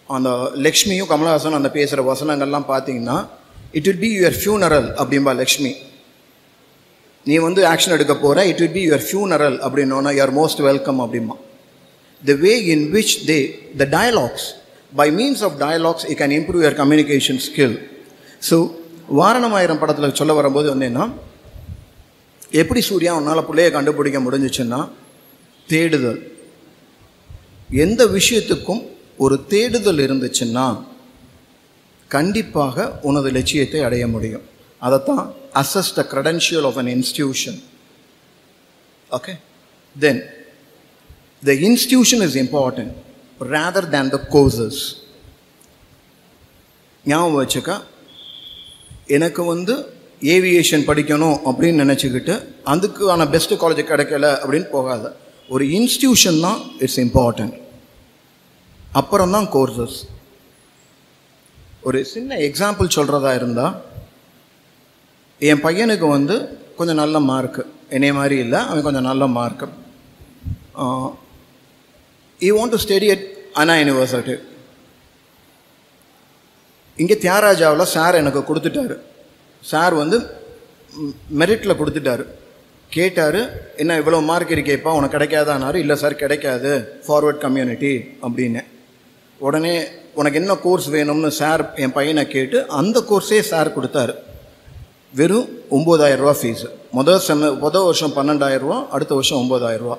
அந்த லக்ஷ்மியும் கமலஹாசன் அந்த பேசுகிற வசனங்கள்லாம் பார்த்தீங்கன்னா, it will be your funeral அப்படின்பா லக்ஷ்மி. நீ வந்து ஆக்ஷன் எடுக்க போகிற, it will be your funeral அப்படின்னோன்னா யூஆர் மோஸ்ட் வெல்கம் அப்படிமா. The way in which the dialogues, by means of dialogues, you can improve your communication skill. So, Vaaranam Aayiram படத்தில் சொல்ல வரும்போது வந்து என்ன, எப்படி சூர்யா உன்னால் பிள்ளையை கண்டுபிடிக்க முடிஞ்சிச்சுன்னா, தேடுதல். எந்த விஷயத்துக்கும் ஒரு தேடுதல் இருந்துச்சுன்னா கண்டிப்பாக உனது லட்சியத்தை அடைய முடியும். அதைத்தான் assess the credential of an institution. Okay? Then, the institution is important rather than the courses. ஞாபகம் வச்சுக்க, எனக்கு வந்து ஏவியேஷன் படிக்கணும் அப்படின்னு நினச்சிக்கிட்டு அதுக்கான பெஸ்ட்டு காலேஜ் கிடைக்கல அப்படின்னு போகாத. ஒரு இன்ஸ்டியூஷன் தான் இட்ஸ் இம்பார்ட்டன்ட், அப்புறம் தான் கோர்சஸ். ஒரு சின்ன எக்ஸாம்பிள் சொல்கிறதா இருந்தால், என் பையனுக்கு வந்து கொஞ்சம் நல்ல மார்க்கு, என்னைய மாதிரி இல்லை, அவன் கொஞ்சம் நல்ல mark. he want to study at Anna University. இங்கே தியாகராஜாவில் சார் எனக்கு கொடுத்துட்டாரு. சார் வந்து மெரிட்டில் கொடுத்துட்டாரு. கேட்டார், என்ன இவ்வளோ மார்க் இருக்கேப்பா, உனக்கு கிடைக்காதானாரு. இல்லை சார் கிடைக்காது, ஃபார்வர்ட் கம்யூனிட்டி அப்படின்னு. உடனே உனக்கு என்ன கோர்ஸ் வேணும்னு சார் என் பையனை கேட்டு அந்த கோர்ஸே சார் கொடுத்தாரு. வெறும் 9,000 ரூபா ஃபீஸு. முதல் வருஷம் 12,000 ரூபா, அடுத்த வருஷம் 9,000 ரூபா.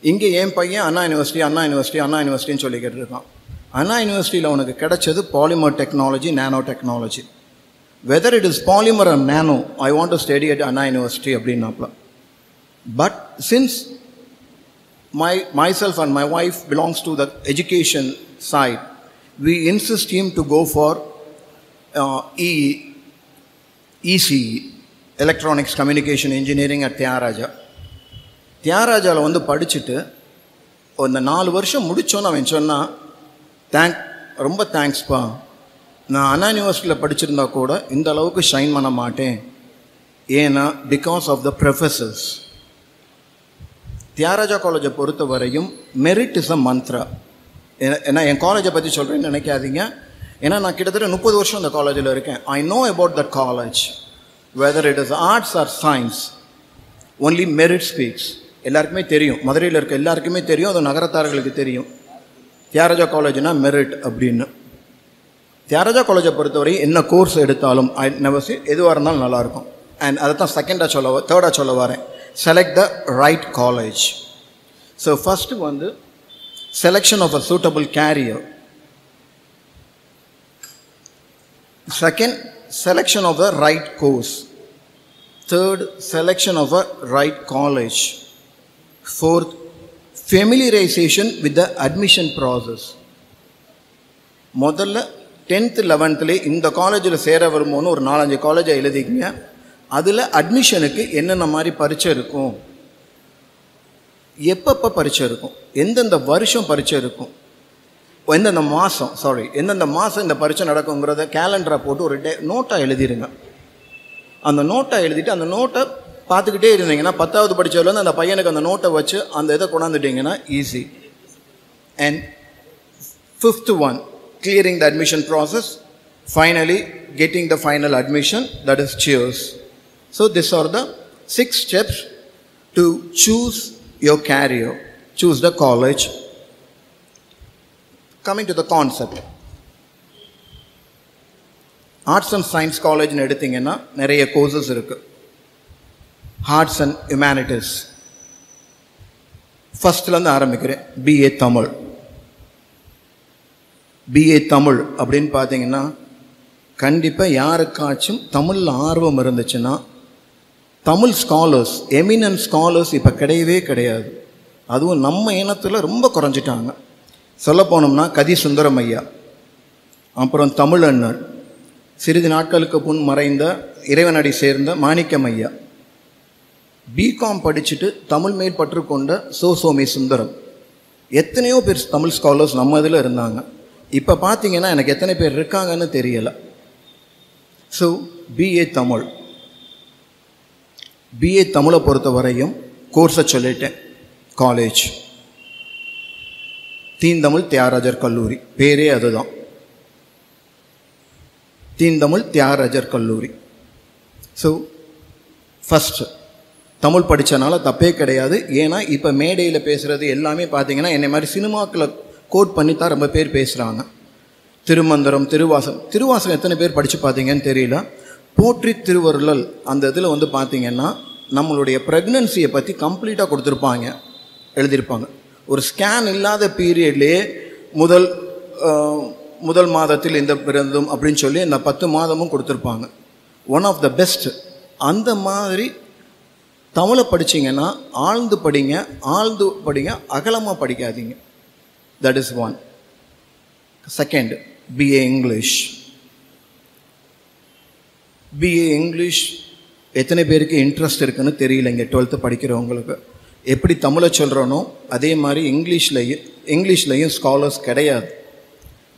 இங்கே என் பையன் அண்ணா யூனிவர்சிட்டின்னு சொல்லிக்கிட்டு இருக்கான். அண்ணா யூனிவர்சிட்டியில் உனக்கு கிடைச்சது polymer technology, nano technology. Whether it is polymer and nano, I want to study at Anna university அப்படின்னாப்ல. But since myself and my wife belongs to the education side, we insist him to go for ECE, Electronics Communication Engineering at Thiagaraja. தியாகராஜாவில் வந்து படிச்சுட்டு இந்த 4 வருஷம் முடித்தோன்னு அவன் சொன்னான், ரொம்ப தேங்க்ஸ்ப்பா, நான் அண்ணா யூனிவர்சிட்டியில் படிச்சிருந்தா கூட இந்த அளவுக்கு ஷைன் பண்ண மாட்டேன். ஏன்னா because of the professors. Thiagaraja காலேஜை பொறுத்த வரையும் மெரிட் இஸ் அ மந்த்ரா. ஏன்னா என் காலேஜை பற்றி சொல்கிறேன்னு நினைக்காதீங்க, ஏன்னா நான் கிட்டத்தட்ட 30 வருஷம் அந்த காலேஜில் இருக்கேன். I know about that college, whether it is arts or science, only merit speaks. எல்லாருக்குமே தெரியும், மதுரையில் இருக்க எல்லாருக்குமே தெரியும், அது நகரத்தார்களுக்கு தெரியும் தியாகராஜா காலேஜ்னா மெரிட் அப்படின்னு. தியாகராஜா காலேஜை பொறுத்தவரை என்ன கோர்ஸ் எடுத்தாலும் ஐ நெவர் சே எதுவாக இருந்தாலும் நல்லாயிருக்கும். அண்ட் அதை தான் தேர்டாக சொல்ல வரேன், select the right college. So first வந்து selection of a suitable career. Second, selection of the right course. Third, selection of a right college. Fourth, familiarization with the admission process. முதல்ல 10th 11th இந்த காலேஜில் சேர வரும்போது ஒரு 4-5 காலேஜை எழுதிக்கிங்க. அதில் அட்மிஷனுக்கு என்னென்ன மாதிரி பரீட்சை இருக்கும், எப்பப்போ பரீட்சை இருக்கும், எந்தெந்த வருஷம் பரீட்சை இருக்கும், எந்தெந்த மாதம் இந்த பரீட்சை நடக்குங்கிறத கேலண்டரை போட்டு ஒரு நோட்டாக எழுதிடுங்க. அந்த நோட்டை எழுதிட்டு அந்த நோட்டை பார்த்துக்கிட்டே இருந்தீங்கன்னா 10வது படித்ததுலேருந்து அந்த பையனுக்கு அந்த நோட்டை வச்சு அந்த இதை கொண்டாந்துட்டிங்கன்னா easy. And 5th one, clearing the admission process, finally getting the final admission, that is cheers. So these are the 6 steps to choose your career, choose the college. Coming to the concept, arts and science காலேஜ்னு எடுத்திங்கன்னா நிறைய courses இருக்குது. Arts and humanities. ஃபஸ்ட்லேருந்து ஆரம்பிக்கிறேன். BA Tamil. BA Tamil அப்படின்னு பார்த்தீங்கன்னா கண்டிப்பாக யாருக்காச்சும் தமிழில் ஆர்வம் இருந்துச்சுன்னா, தமிழ் ஸ்காலர்ஸ், எமினன்ட் ஸ்காலர்ஸ் இப்போ கிடையவே கிடையாது. அதுவும் நம்ம இனத்தில் ரொம்ப குறைஞ்சிட்டாங்க. சொல்ல போனோம்னா கதி சுந்தரம் ஐயா, அப்புறம் தமிழண்ணர், சிறிது நாட்களுக்கு முன் மறைந்த இறைவனடி சேர்ந்த மாணிக்கம் ஐயா, பிகாம் படிச்சுட்டு தமிழ் மேல் பற்று கொண்ட சோமி சுந்தரம், எத்தனையோ பேர் தமிழ் ஸ்காலர்ஸ் நம்ம இதில் இருந்தாங்க. இப்போ பார்த்தீங்கன்னா எனக்கு எத்தனை பேர் இருக்காங்கன்னு தெரியலை. So BA Tamil. பிஏ தமிழை பொறுத்த வரையும் கோர்ஸை சொல்லிட்டேன். காலேஜ் தீந்தமிழ் தியாகராஜர் கல்லூரி, பேரே அதுதான், தீந்தமிழ் தியாகராஜர் கல்லூரி. ஸோ ஃபஸ்ட்டு தமிழ் படித்தனால தப்பே கிடையாது. ஏன்னா இப்போ மேடையில் பேசுகிறது எல்லாமே பார்த்தீங்கன்னா என்னை மாதிரி சினிமாக்களை கோட் பண்ணி தான் ரொம்ப பேர் பேசுகிறாங்க. திருமந்திரம், திருவாசகம் எத்தனை பேர் படித்து பார்த்தீங்கன்னு தெரியல. போற்றி திருவருளல் அந்த இதில் வந்து பார்த்திங்கன்னா நம்மளுடைய ப்ரெக்னன்சியை பற்றி கம்ப்ளீட்டாக கொடுத்துருப்பாங்க, எழுதியிருப்பாங்க. ஒரு ஸ்கேன் இல்லாத பீரியட்லேயே முதல் மாதத்தில் இந்த பிறந்தும் அப்படின்னு சொல்லி இந்த 10 மாதமும் கொடுத்துருப்பாங்க. One of the best. அந்த மாதிரி தமிழை படிச்சிங்கன்னா ஆழ்ந்து படிங்க, அகலமாக படிக்காதீங்க. That is one. Second, BA English. BA English எத்தனை பேருக்கு இன்ட்ரெஸ்ட் இருக்குன்னு தெரியல. இங்கே 12th படிக்கிறவங்களுக்கு எப்படி தமிழை சொல்கிறனோ அதே மாதிரி இங்கிலீஷ்லையும் ஸ்காலர்ஸ் கிடையாது.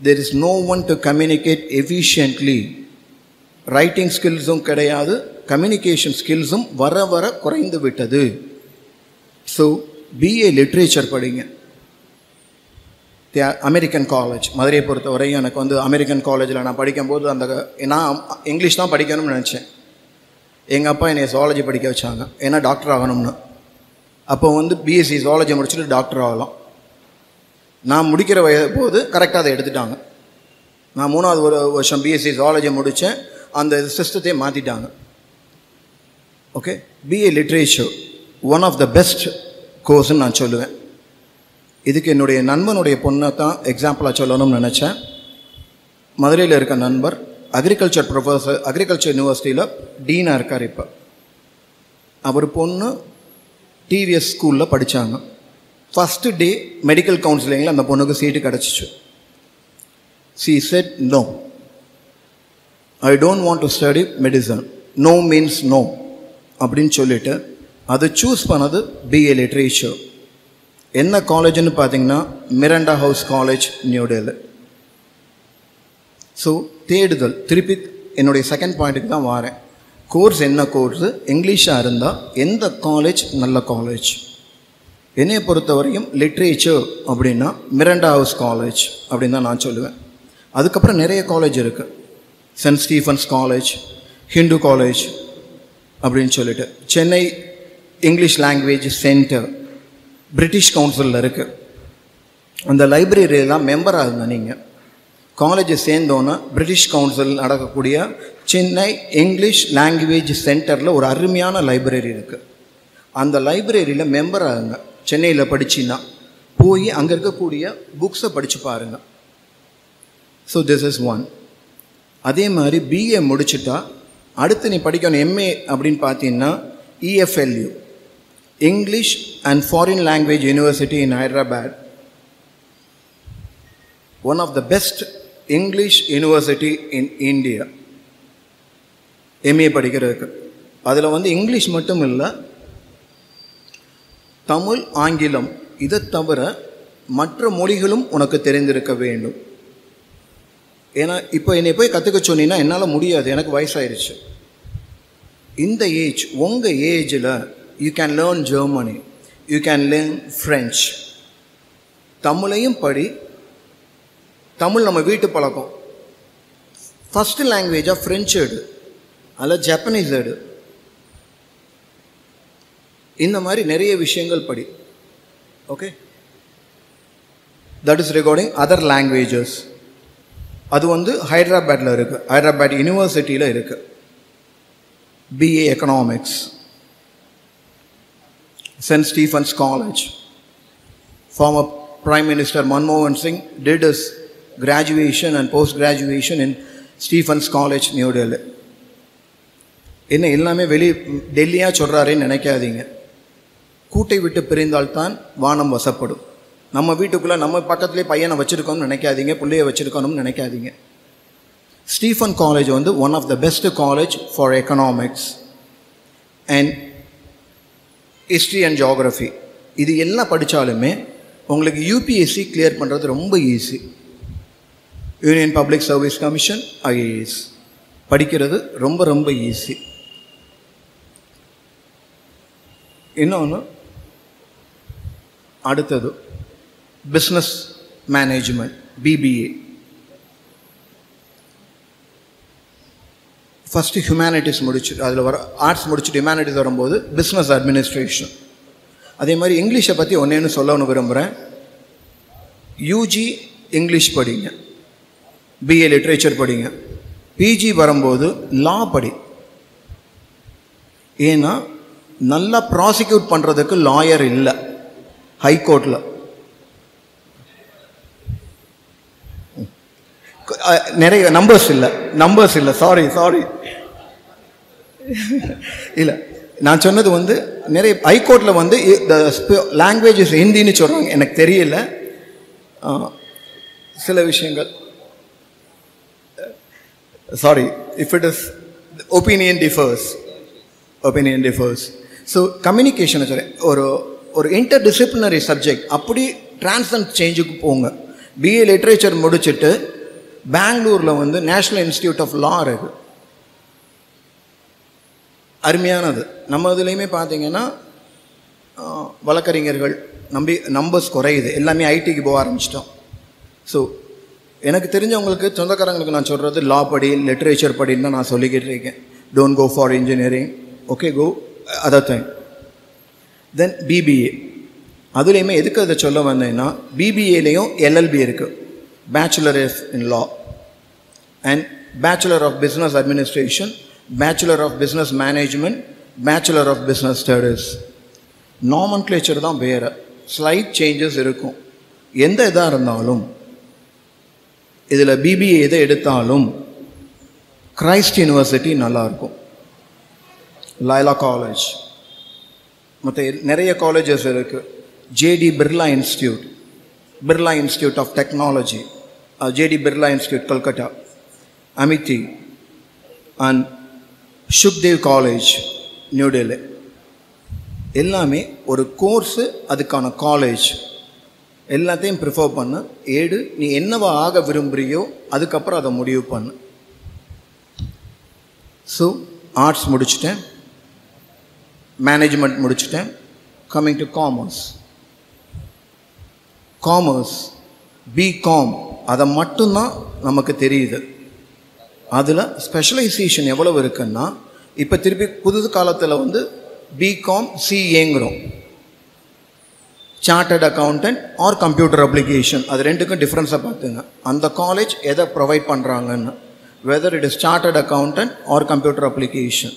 there is no one to communicate efficiently. Writing ஸ்கில்ஸும் கிடையாது, கம்யூனிகேஷன் ஸ்கில்ஸும் வர வர குறைந்து விட்டது. ஸோ பிஏ லிட்ரேச்சர் படிங்க. அமெரிக்கன் காலேஜ் மதுரையை பொறுத்த வரையும் எனக்கு வந்து அமெரிக்கன் காலேஜில் நான் படிக்கும்போது நான் இங்கிலீஷ் தான் படிக்கணும்னு நினச்சேன். எங்கள் அப்பா என்னை ஜுவாலஜி படிக்க வச்சாங்க, ஏன்னா டாக்டர் ஆகணும்னு. அப்போ வந்து பிஎஸ்சி ஜுவாலஜி முடிச்சுட்டு டாக்டர் ஆகலாம். நான் முடிக்கிற போது கரெக்டாக அதை எடுத்துட்டாங்க. நான் 3வது வருஷம் பிஎஸ்சி ஜுவாலஜி முடித்தேன், அந்த சிஸ்டத்தையே மாற்றிட்டாங்க. Okay, BA literature one of the best கோர்ஸ்ன்னு நான் சொல்லுவேன். இதுக்கு என்னுடைய நண்பனுடைய பொண்ணை தான் எக்ஸாம்பிளாக சொல்லணும்னு நினச்சேன். மதுரையில் இருக்க நண்பர் அக்ரிகல்ச்சர் ப்ரொஃபஸர், அக்ரிகல்ச்சர் யூனிவர்சிட்டியில் டீனாக இருக்கார். இப்போ அவர் பொண்ணு டிவிஎஸ் ஸ்கூலில் படித்தாங்க. ஃபஸ்ட்டு டே மெடிக்கல் கவுன்சிலிங்கில் அந்த பொண்ணுக்கு சீட்டு கிடச்சிச்சு. she said no, I don't want to study medicine. no means no அப்படின்னு சொல்லிட்டு அதை சூஸ் பண்ணது பிஏ லிட்ரேச்சர். என்ன காலேஜ்னு பார்த்தீங்கன்னா Miranda house college, new Delhi. So தேடுதல். திருப்பி என்னுடைய செகண்ட் பாயிண்ட்டுக்கு தான் வரேன். கோர்ஸ் என்ன கோர்ஸு, இங்கிலீஷாக இருந்தால் எந்த காலேஜ் நல்ல காலேஜ்? என்னையை பொறுத்தவரையும் லிட்ரேச்சர் அப்படின்னா மிரண்டா ஹவுஸ் காலேஜ் அப்படின்னு தான் நான் சொல்லுவேன். அதுக்கப்புறம் நிறைய காலேஜ் இருக்குது. Saint Stephen's College, Hindu College அப்படின்னு சொல்லிட்டு, Chennai English language centre British கவுன்சிலில் இருக்குது. அந்த லைப்ரரியெல்லாம் மெம்பராக இருந்தேன். நீங்கள் காலேஜை சேர்ந்தோன்னா பிரிட்டிஷ் கவுன்சில் நடக்கக்கூடிய சென்னை இங்கிலீஷ் லாங்குவேஜ் சென்டரில் ஒரு அருமையான லைப்ரரி இருக்குது. அந்த லைப்ரரியில் மெம்பராக இருங்க. சென்னையில் படிச்சின்னா போய் அங்கே இருக்கக்கூடிய புக்ஸை படித்து பாருங்கள். So this is one. அதே மாதிரி பிஏ முடிச்சுட்டா அடுத்து நீ படிக்கணும் எம்ஏ அப்படின்னு பார்த்தீங்கன்னா EFLU, English and foreign language university in Hyderabad. One of the best English university in India MA படிக்கிறதுக்கு. அதில் வந்து இங்கிலீஷ் மட்டும் இல்லை, தமிழ், ஆங்கிலம் இதை தவிர மற்ற மொழிகளும் உனக்கு தெரிந்திருக்க வேண்டும். ஏன்னா இப்போ என்னை போய் கற்றுக்க சொன்னீங்கன்னா என்னால் முடியாது, எனக்கு வயசாயிருச்சு. இந்த ஏஜ், உங்கள் ஏஜில் you can learn Germany, you can learn French. தமிழையும் படி. தமிழ் நம்ம வீட்டு பழக்கம். ஃபஸ்ட்டு லாங்குவேஜாக ஃப்ரெஞ்சு எடு, அதில் ஜப்பனீஸ் எடு. இந்த மாதிரி நிறைய விஷயங்கள் படி. Okay, that is regarding other languages. அது வந்து ஹைதராபாத்தில் இருக்குது, ஹைதராபாத் யூனிவர்சிட்டியில் இருக்குது. BA economics, St. Stephen's College. Former Prime Minister Manmohan Singh did his graduation and post-graduation in Stephen's College, New Delhi. என்ன எல்லாமே டெல்லியாக சொல்கிறாருன்னு நினைக்காதீங்க. கூட்டை விட்டு பிரிந்தால்தான் வானம் வசப்படும். நம்ம வீட்டுக்குள்ளே நம்ம பக்கத்துலேயே பையனை வச்சுருக்கோம்னு நினைக்காதீங்க, பிள்ளைய வச்சுருக்கணும்னு நினைக்காதீங்க. ஸ்டீஃபன் காலேஜ் வந்து one of the best college for economics and history and geography. இது எல்லாம் படித்தாலுமே உங்களுக்கு UPSC கிளியர் பண்ணுறது ரொம்ப easy. Union public service commission, IAS படிக்கிறது ரொம்ப ரொம்ப ஈஸி. இன்னொன்று, அடுத்தது business management, BBA. First humanities முடிச்சு, அதில் வர ஆர்ட்ஸ் முடிச்சுட்டு ஹியூமனிட்டிஸ் வரும்போது பிஸ்னஸ் அட்மினிஸ்ட்ரேஷன். அதே மாதிரி இங்கிலீஷை பற்றி ஒன்று சொல்லணும்னு விரும்புகிறேன். UG இங்கிலீஷ் படிங்க, BA லிட்ரேச்சர் படிங்க, PG வரும்போது லா படி. ஏன்னா நல்லா ப்ராசிக்யூட் பண்ணுறதுக்கு லாயர் இல்லை ஹைகோர்ட்டில். நிறைய நம்பர்ஸ் இல்லை, சாரி இல்லை, நான் சொன்னது வந்து நிறைய ஹைகோர்ட்டில் வந்து லாங்குவேஜ் இஸ் ஹிந்தின்னு சொல்கிறாங்க, எனக்கு தெரியல சில விஷயங்கள். Sorry if it is opinion differs. So கம்யூனிகேஷனை சொல்கிறேன், ஒரு இன்டர்டிசிப்ளினரி சப்ஜெக்ட் அப்படி டிரான்ஸ்ஜெண்ட் சேஞ்சுக்கு போங்க. BA லிட்ரேச்சர் முடிச்சுட்டு பெங்களூரில் வந்து நேஷ்னல் இன்ஸ்டிடியூட் ஆஃப் லா இருக்குது, அருமையானது. நம்ம இதுலேயுமே பார்த்தீங்கன்னா வழக்கறிஞர்கள் நம்பர்ஸ் குறையுது, எல்லாமே ஐடிக்கு போக ஆரம்பிச்சிட்டோம். ஸோ எனக்கு தெரிஞ்சவங்களுக்கு சொந்தக்காரங்களுக்கு நான் சொல்கிறது லா படி, லிட்ரேச்சர் படின்னு தான் நான் சொல்லிக்கிட்டு இருக்கேன். Don't go for engineering, okay, go other thing. Then BBA, அதுலேயுமே எதுக்கு அதை சொல்ல வந்தேன்னா, BBAலேயும் LLB இருக்குது, bachelor in law and bachelor of business administration, bachelor of business management, bachelor of business studies. Nomenclature தான் வேறு, ஸ்லைட் சேஞ்சஸ் இருக்கும். எந்த இதாக இருந்தாலும் இதில் BBA எதை எடுத்தாலும் கிரைஸ்ட் யூனிவர்சிட்டி நல்லாயிருக்கும், லைலா காலேஜ், மற்ற நிறைய காலேஜஸ் இருக்குது. JD Birla institute of technology, JD Birla institute Calcutta, Amity and Sukhdev college, new Delhi. எல்லாமே ஒரு கோர்ஸு, அதுக்கான காலேஜ், எல்லாத்தையும் ப்ரிஃபர் பண்ணு. நீ என்னவா ஆக விரும்புகிறியோ அதுக்கப்புறம் அதை முடிவு பண்ணு. ஸோ ஆர்ட்ஸ் முடிச்சுட்டேன், மேனேஜ்மெண்ட் முடிச்சுட்டேன். கம்மிங் டு காமர்ஸ், BCom, அதை மட்டும்தான் நமக்கு தெரியுது. அதில் ஸ்பெஷலைசேஷன் எவ்வளவு இருக்குன்னா, இப்போ திருப்பி புது காலத்தில் வந்து BCom CAங்கிறோம், chartered accountant or computer application. அது ரெண்டுக்கும் டிஃப்ரென்ஸை பார்த்துங்க. அந்த காலேஜ் எதை ப்ரொவைட் பண்ணுறாங்கன்னு, whether it is chartered accountant or computer application.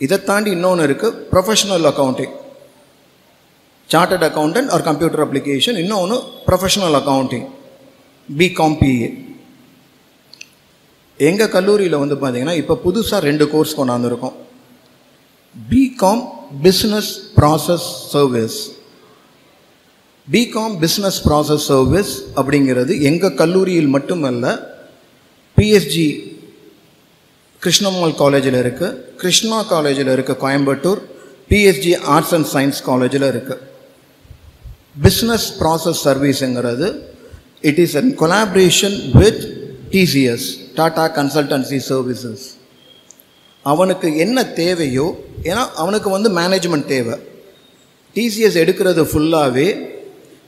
இதை தாண்டி இன்னொன்று இருக்குது, professional accounting, chartered accountant or computer application. இன்னொன்று ப்ரொஃபஷனல் அக்கௌண்டிங், BCom PA. எங்கள் கல்லூரியில் வந்து பார்த்தீங்கன்னா இப்போ புதுசாக 2 கோர்ஸ் கொண்டாந்துருக்கோம். BCom business process service. BCom business process service அப்படிங்கிறது எங்கள் கல்லூரியில் மட்டுமல்ல, PSG கிருஷ்ணம்மாள் காலேஜில் இருக்குது, கிருஷ்ணா காலேஜில் இருக்குது Coimbatore, PSG arts and science காலேஜில் இருக்குது. பிஸ்னஸ் ப்ராசஸ் சர்வீஸுங்கிறது it is an collaboration with TCS, Tata consultancy services. அவனுக்கு என்ன தேவையோ, ஏன்னா அவனுக்கு வந்து மேனேஜ்மெண்ட் தேவை. TCS எடுக்கிறது ஃபுல்லாகவே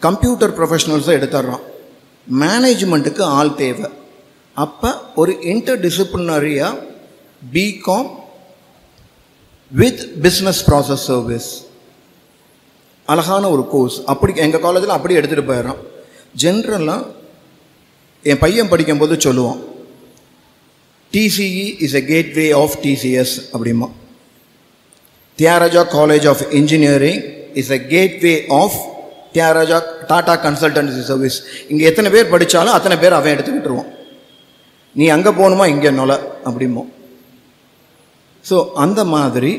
கம்ப்யூட்டர் ப்ரொஃபஷனல்ஸை எடுத்துடுறான், மேனேஜ்மெண்ட்டுக்கு ஆள் தேவை. அப்போ ஒரு இன்டர்டிசிப்ளினரியாக BCom with business process service, அழகான ஒரு கோர்ஸ். அப்படி எங்கள் காலேஜில் அப்படி எடுத்துகிட்டு போயிடறான். ஜென்ரலாக என் பையன் படிக்கும்போது சொல்லுவான், TCE is a gateway of TCS அப்படிமா. Thiagaraja college of engineering is a gateway of Thiagaraja Tata consultancy service. இங்கே எத்தனை பேர் படித்தாலும் அத்தனை பேர் அவன் எடுத்துக்கிட்டுருவான். நீ அங்கே போகணுமா இங்கே நொலை அப்படிமோ. ஸோ அந்த மாதிரி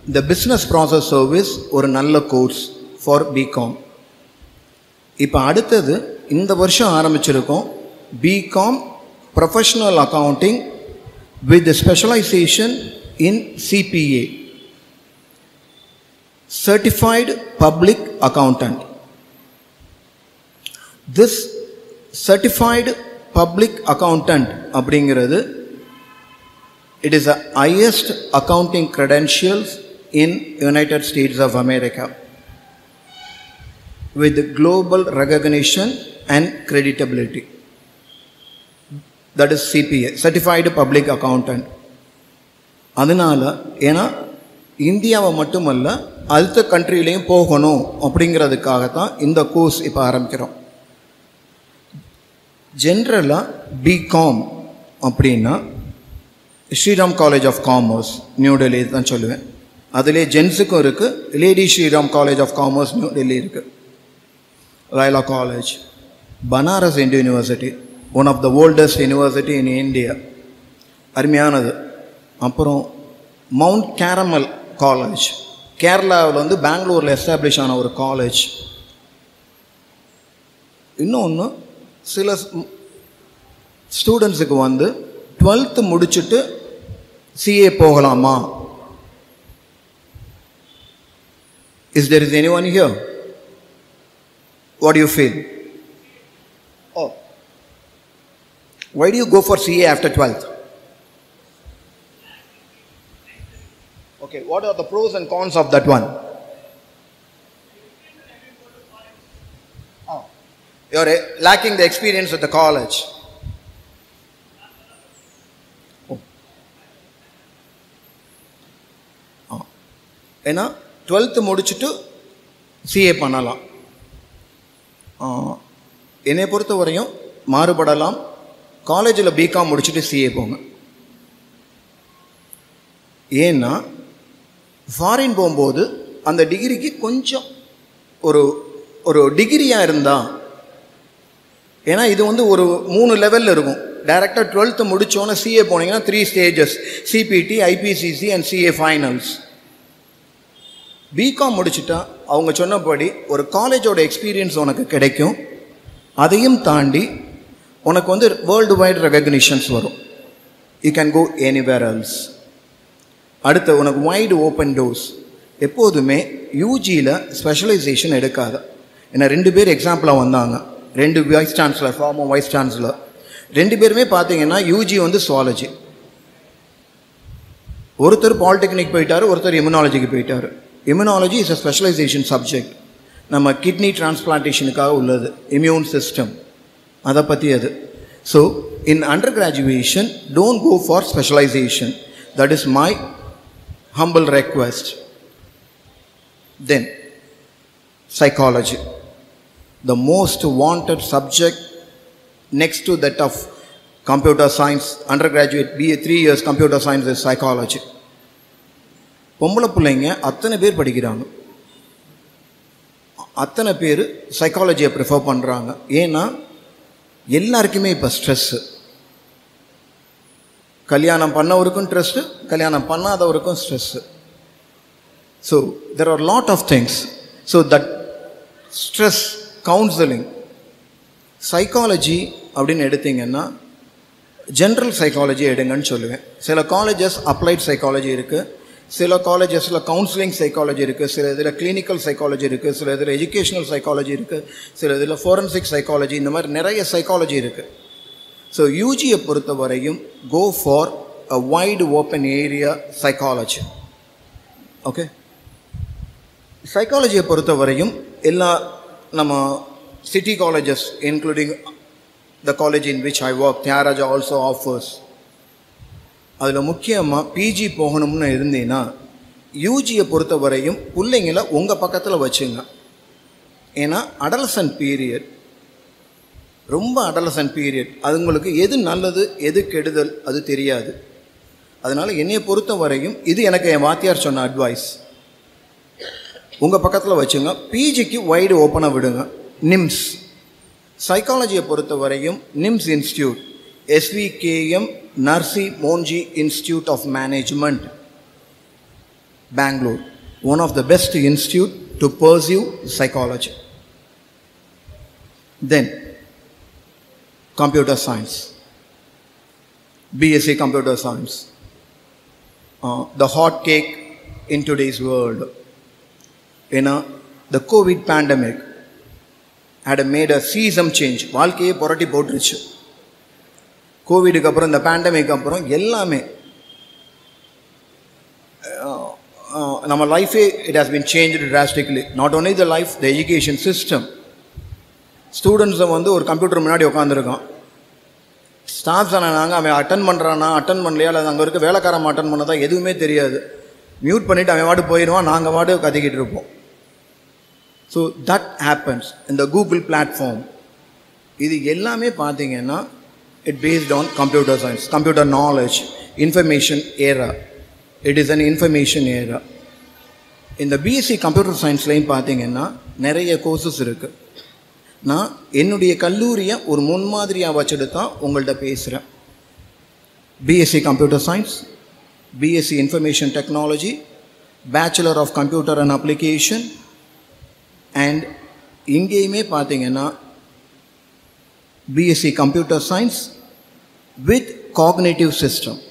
இந்த பிஸ்னஸ் ப்ராசஸ் சர்வீஸ் ஒரு நல்ல கோர்ஸ் ஃபார் பிகாம். இப்போ அடுத்தது இந்த வருஷம் ஆரம்பிச்சிருக்கோம் B Com professional accounting with specialisation in CPA, Certified Public Accountant. This Certified Public Accountant அப்படிங்கிறது it is the highest accounting credentials in United States of America with global recognition and creditability. That is CPA, Certified Public Accountant. அதனால ஏன்னா இந்தியாவை மட்டுமல்ல அடுத்த கண்ட்ரிலையும் போகணும் அப்படிங்கிறதுக்காகத்தான் இந்த course இப்போ ஆரம்பிக்கிறோம். ஜென்ரலாக பிகாம் அப்படின்னா Shriram college of commerce new Delhi தான் சொல்லுவேன். அதிலே ஜென்ஸுக்கும் இருக்குது, lady Shriram college of commerce new Delhi இருக்குது, Laila college, Banaras Hindu university, one of the oldest university in India, அருமையானது. அப்புறம் மவுண்ட் கேரமல் காலேஜ், கேரளாவில் வந்து பெங்களூரில் எஸ்டாப்ளிஷ் ஆன ஒரு காலேஜ். இன்னொன்று சில ஸ்டூடெண்ட்ஸுக்கு வந்து 12th முடிச்சுட்டு CA போகலாமா? Is there anyone here? What do you feel? Oh, why do you go for CA after 12th? Okay, what are the pros and cons of that one? Oh, you're lacking the experience at the college. ஏன்னா 12th முடிச்சுட்டு CA பண்ணலாம். என்னை பொறுத்த வரையும் மாறுபடலாம். காலேஜில் BCom முடிச்சுட்டு CA போங்க. ஏன்னா ஃபாரின் போகும்போது அந்த டிகிரிக்கு கொஞ்சம் ஒரு டிகிரியாக இருந்தால், ஏன்னா இது வந்து ஒரு 3 லெவலில் இருக்கும். டைரெக்டாக 12th முடித்தோன்னே CA போனீங்கன்னா 3 stages, CPT, IPCC and CA finals. B Com முடிச்சுட்டா அவங்க சொன்னபடி ஒரு காலேஜோட எக்ஸ்பீரியன்ஸ் உனக்கு கிடைக்கும். அதையும் தாண்டி உனக்கு வந்து வேர்ல்டு வைட் ரெகக்னிஷன்ஸ் வரும். You can go anywhere else. அடுத்து உனக்கு வைடு ஓப்பன் டோர்ஸ். எப்போதுமே யூஜியில் ஸ்பெஷலைசேஷன் எடுக்காத. ஏன்னா 2 பேர் எக்ஸாம்பிளாக வந்தாங்க, 2 vice chancellor, farmer vice chancellor. 2 பேருமே பார்த்தீங்கன்னா யூஜி வந்து சுவாலஜி. ஒருத்தர் பாலிடெக்னிக் போயிட்டார், ஒருத்தர் இம்யூனாலஜிக்கு போயிட்டார். Immunology is a specialisation subject. நம்ம கிட்னி டிரான்ஸ்பிளான்டேஷனுக்காக உள்ளது, இம்யூன் சிஸ்டம், அதை பற்றி அது. So in under graduation don't go for specialisation. That is my humble request. Then psychology, the most wanted subject next to that of computer science. Undergraduate BA 3 years computer science is psychology. பொம்பளை பிள்ளைங்க அத்தனை பேர் படிக்கிறாங்க, அத்தனை பேர் சைக்காலஜியை prefer பண்ணுறாங்க. ஏன்னா எல்லாருக்குமே இப்போ ஸ்ட்ரெஸ்ஸு. கல்யாணம் பண்ணவருக்கும் ஸ்ட்ரெஸ்ஸு, கல்யாணம் பண்ணாதவருக்கும் stress. So there are lot of things. So that stress counselling psychology அப்படின்னு எடுத்திங்கன்னா ஜென்ரல் சைக்காலஜி எடுங்கன்னு சொல்லுவேன். சில காலேஜஸ் அப்ளைட் சைக்காலஜி இருக்குது, சில காலேஜஸில் கவுன்சிலிங் சைக்காலஜி இருக்குது, சில இதில் கிளினிக்கல் சைக்காலஜி இருக்குது, சில இதில் எஜுகேஷ்னல் சைக்காலஜி இருக்குது, சில இதில் ஃபோரன்சிக் சைக்காலஜி, இந்த மாதிரி நிறைய சைக்காலஜி இருக்குது. ஸோ யூஜியை பொறுத்த வரையும் go for a wide open area psychology. Okay, சைக்காலஜியை பொறுத்த வரையும் எல்லா நம்ம city colleges including the college in which I work, Thiagaraja also offers. அதில் முக்கியமாக பிஜி போகணும்னு இருந்தீங்கன்னா யூஜியை பொறுத்த வரையும் பிள்ளைங்களை உங்கள் பக்கத்தில் வச்சுங்க. ஏன்னா அடலசன்ட் பீரியட் ரொம்ப அடலசன்ட் பீரியட். அதுங்களுக்கு எது நல்லது எது கெடுதல் அது தெரியாது. அதனால் என்னையை பொறுத்த வரையும் இது எனக்கு என் வாத்தியார் சொன்ன அட்வைஸ். உங்கள் பக்கத்தில் வச்சுங்க. பிஜிக்கு வைடு ஓப்பனாக விடுங்க. நிம்ஸ் சைக்காலஜியை பொறுத்த வரையும் NIMS institute, SVKM Narsee Monjee institute of management, Bangalore, one of the best institute to pursue psychology. Then computer science, BSc computer science, the hot cake in today's world. The COVID pandemic had made a seismic change. வாழ்க்கையே புரட்டி போட்டுருச்சு. கோவிடுக்கு அப்புறம் இந்த pandemic அப்புறம் எல்லாமே நம்ம லைஃபே it has been changed drastically. Not only the life, the education system. ஸ்டூடெண்ட்ஸை ஒரு கம்ப்யூட்டர் முன்னாடி உட்காந்துருக்கான். ஸ்டாஃப்ஸ் நாங்கள் அவன் அட்டன் பண்ணுறானா அட்டன் பண்ணலையா இல்லை அங்கே இருக்க வேலைக்காரன் அட்டன் பண்ணதா எதுவுமே தெரியாது. மியூட் பண்ணிவிட்டு அவன் வாட்டு போயிடுவான், நாங்கள் வாட்டு கத்திக்கிட்டு இருப்போம். ஸோ தட் ஹேப்பன்ஸ் இந்த கூகுள் பிளாட்ஃபார்ம். இது எல்லாமே பார்த்தீங்கன்னா it based on computer science, computer knowledge, information era. It is an information era. இந்த பிஎஸ்சி கம்ப்யூட்டர் சயின்ஸ்லையும் பார்த்தீங்கன்னா நிறைய கோர்சஸ் இருக்குது. நான் என்னுடைய கல்லூரியை ஒரு முன்மாதிரியாக வச்சுட்டு தான் உங்கள்கிட்ட பேசுகிறேன். B Sc computer science, B Sc information technology, bachelor of computer and application. And இங்கேயுமே பார்த்தீங்கன்னா B Sc computer science with cognitive system.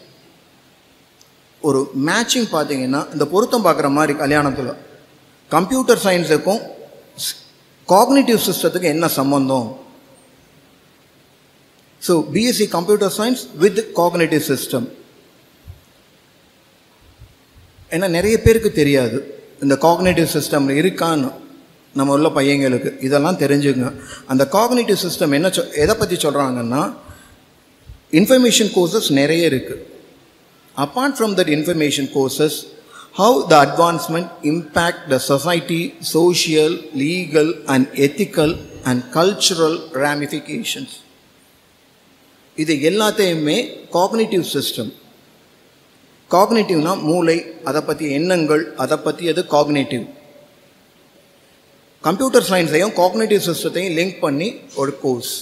ஒரு மேட்சிங் பார்த்தீங்கன்னா இந்த பொருத்தம் பார்க்குற மாதிரி கல்யாணத்தில் கம்ப்யூட்டர் சயின்ஸுக்கும் காக்னிட்டிவ் சிஸ்டத்துக்கு என்ன சம்பந்தம்? So BSc computer science with cognitive system. ஏன்னா நிறைய பேருக்கு தெரியாது இந்த காக்னிட்டிவ் சிஸ்டம் இருக்கான்னு. நம்ம உள்ள பையங்களுக்கு இதெல்லாம் தெரிஞ்சுங்க. அந்த காக்னிட்டிவ் சிஸ்டம் என்ன எதை பற்றி சொல்கிறாங்கன்னா, இன்ஃபர்மேஷன் கோர்சஸ் நிறைய இருக்குது. Apart from that information courses, how the advancement impact the society, social, legal and ethical and cultural ramifications. இது எல்லாத்தையுமே காக்னிட்டிவ் சிஸ்டம். காக்னிட்டிவ்னா மூளை, அதை பற்றி எண்ணங்கள், அதை பற்றி அது காக்னிட்டிவ். கம்ப்யூட்டர் சயின்ஸையும் காக்னிட்டிவ் சிஸ்டத்தையும் லிங்க் பண்ணி ஒரு கோர்ஸ்.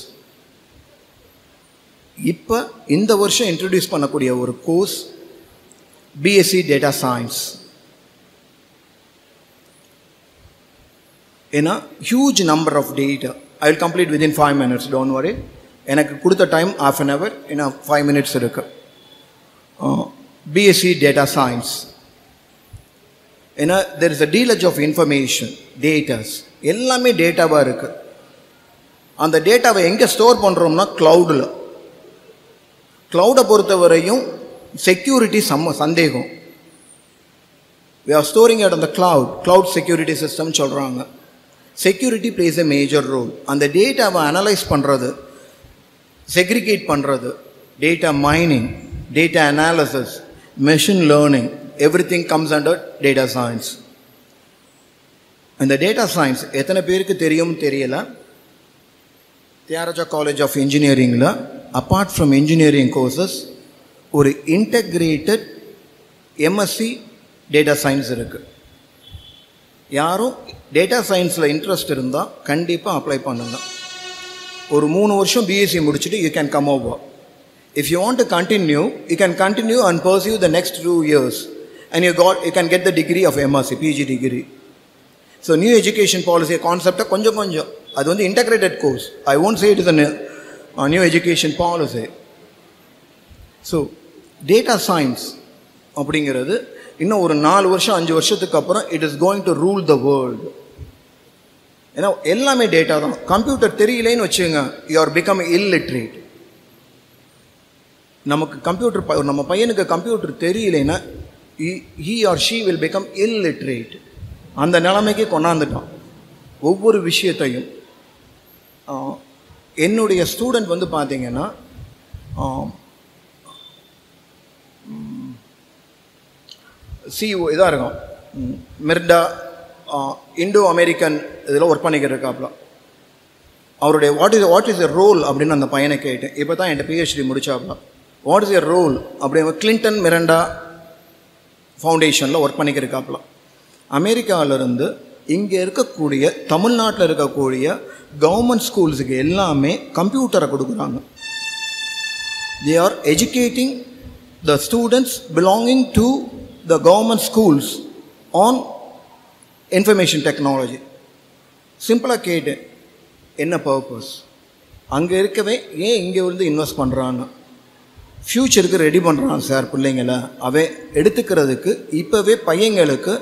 இப்போ இந்த வருஷம் இன்ட்ரடியூஸ் பண்ணக்கூடிய ஒரு கோர்ஸ் பிஎஸ்சி டேட்டா சயின்ஸ். ஏன்னா huge number of data. I will complete within 5 minutes, don't worry. எனக்கு கொடுத்த டைம் ½ an hour, ஏன்னா 5 minutes இருக்கு. BSc data science. ஏன்னா there is a deluge of information, datas எல்லாமே டேட்டாவாக இருக்குது. அந்த டேட்டாவை எங்கே ஸ்டோர் பண்ணுறோம்னா க்ளவுடில். க்ளவுடை பொறுத்தவரையும் செக்யூரிட்டி சந்தேகம். we are storing it on the cloud security system சொல்கிறாங்க. Security plays a major role. அந்த டேட்டாவை அனலைஸ் பண்ணுறது, செக்ரிகேட் பண்ணுறது, data mining, data analysis, machine learning, everything comes under data science. இந்த டேட்டா சயின்ஸ் எத்தனை பேருக்கு தெரியும் தெரியல. தியாகராஜா காலேஜ் ஆஃப் இன்ஜினியரிங்கில் அப்பார்ட் ஃப்ரம் இன்ஜினியரிங் கோர்சஸ் ஒரு இன்டகிரேட்டட் எம்எஸ்சி டேட்டா சயின்ஸ் இருக்குது. யாரும் டேட்டா சயின்ஸில் இன்ட்ரெஸ்ட் இருந்தால் கண்டிப்பாக அப்ளை பண்ணுங்கள். ஒரு 3 வருஷம் பிஎஸ்சி முடிச்சுட்டு you can come over. If you want to continue, you can continue and pursue the next 2 years and you can get the degree of MSc, PG degree. So new education policy கான்செப்டை கொஞ்சம் அது integrated course. I won't say it is a new education policy. So data science அப்படிங்கிறது இன்னும் ஒரு 4 வருஷம் 5 வருஷத்துக்கு அப்புறம் it is going to rule the world. ஏன்னா எல்லாமே டேட்டா தான். கம்ப்யூட்டர் தெரியலேன்னு வச்சுங்க, யூ ஆர் பிகம் இல்லிட்ரேட். நமக்கு கம்ப்யூட்டர், நம்ம பையனுக்கு கம்ப்யூட்டர் தெரியலைன்னா he or she will become illiterate. அந்த நிலைமைக்கு கொண்டாந்துட்டான் ஒவ்வொரு விஷயத்தையும். என்னுடைய ஸ்டூடெண்ட் பார்த்தீங்கன்னா சிஇஓ இதாக இருக்கும், மிர்டா இண்டோ அமெரிக்கன் இதில் ஒர்க் பண்ணிக்கிட்டு இருக்காப்புல. அவருடைய வாட் இஸ் எ ரோல் அப்படின்னு அந்த பையனை கேட்டேன். இப்போ தான் என்கிட்ட பிஹெச்டி முடிச்சாப்ல. வாட் இஸ் எ ரோல் அப்படி கிளின்டன் மிரண்டா ஃபவுண்டேஷனில் ஒர்க் பண்ணிக்கிருக்காப்புல. அமெரிக்காவிலிருந்து இங்கே இருக்கக்கூடிய தமிழ்நாட்டில் இருக்கக்கூடிய கவர்மெண்ட் ஸ்கூல்ஸுக்கு எல்லாமே கம்ப்யூட்டரை கொடுக்குறாங்க. They are educating the students belonging to the government schools on information technology. சிம்பிளாக கேட்டேன், என்ன பர்பஸ்? அங்கே இருக்கவே ஏன் இங்கே வந்து இன்வெஸ்ட் பண்ணுறான்னு. ஃப்யூச்சருக்கு ரெடி பண்ணுறான் சார் பிள்ளைங்களை. எடுத்துக்கிறதுக்கு இப்போவே பையங்களுக்கு,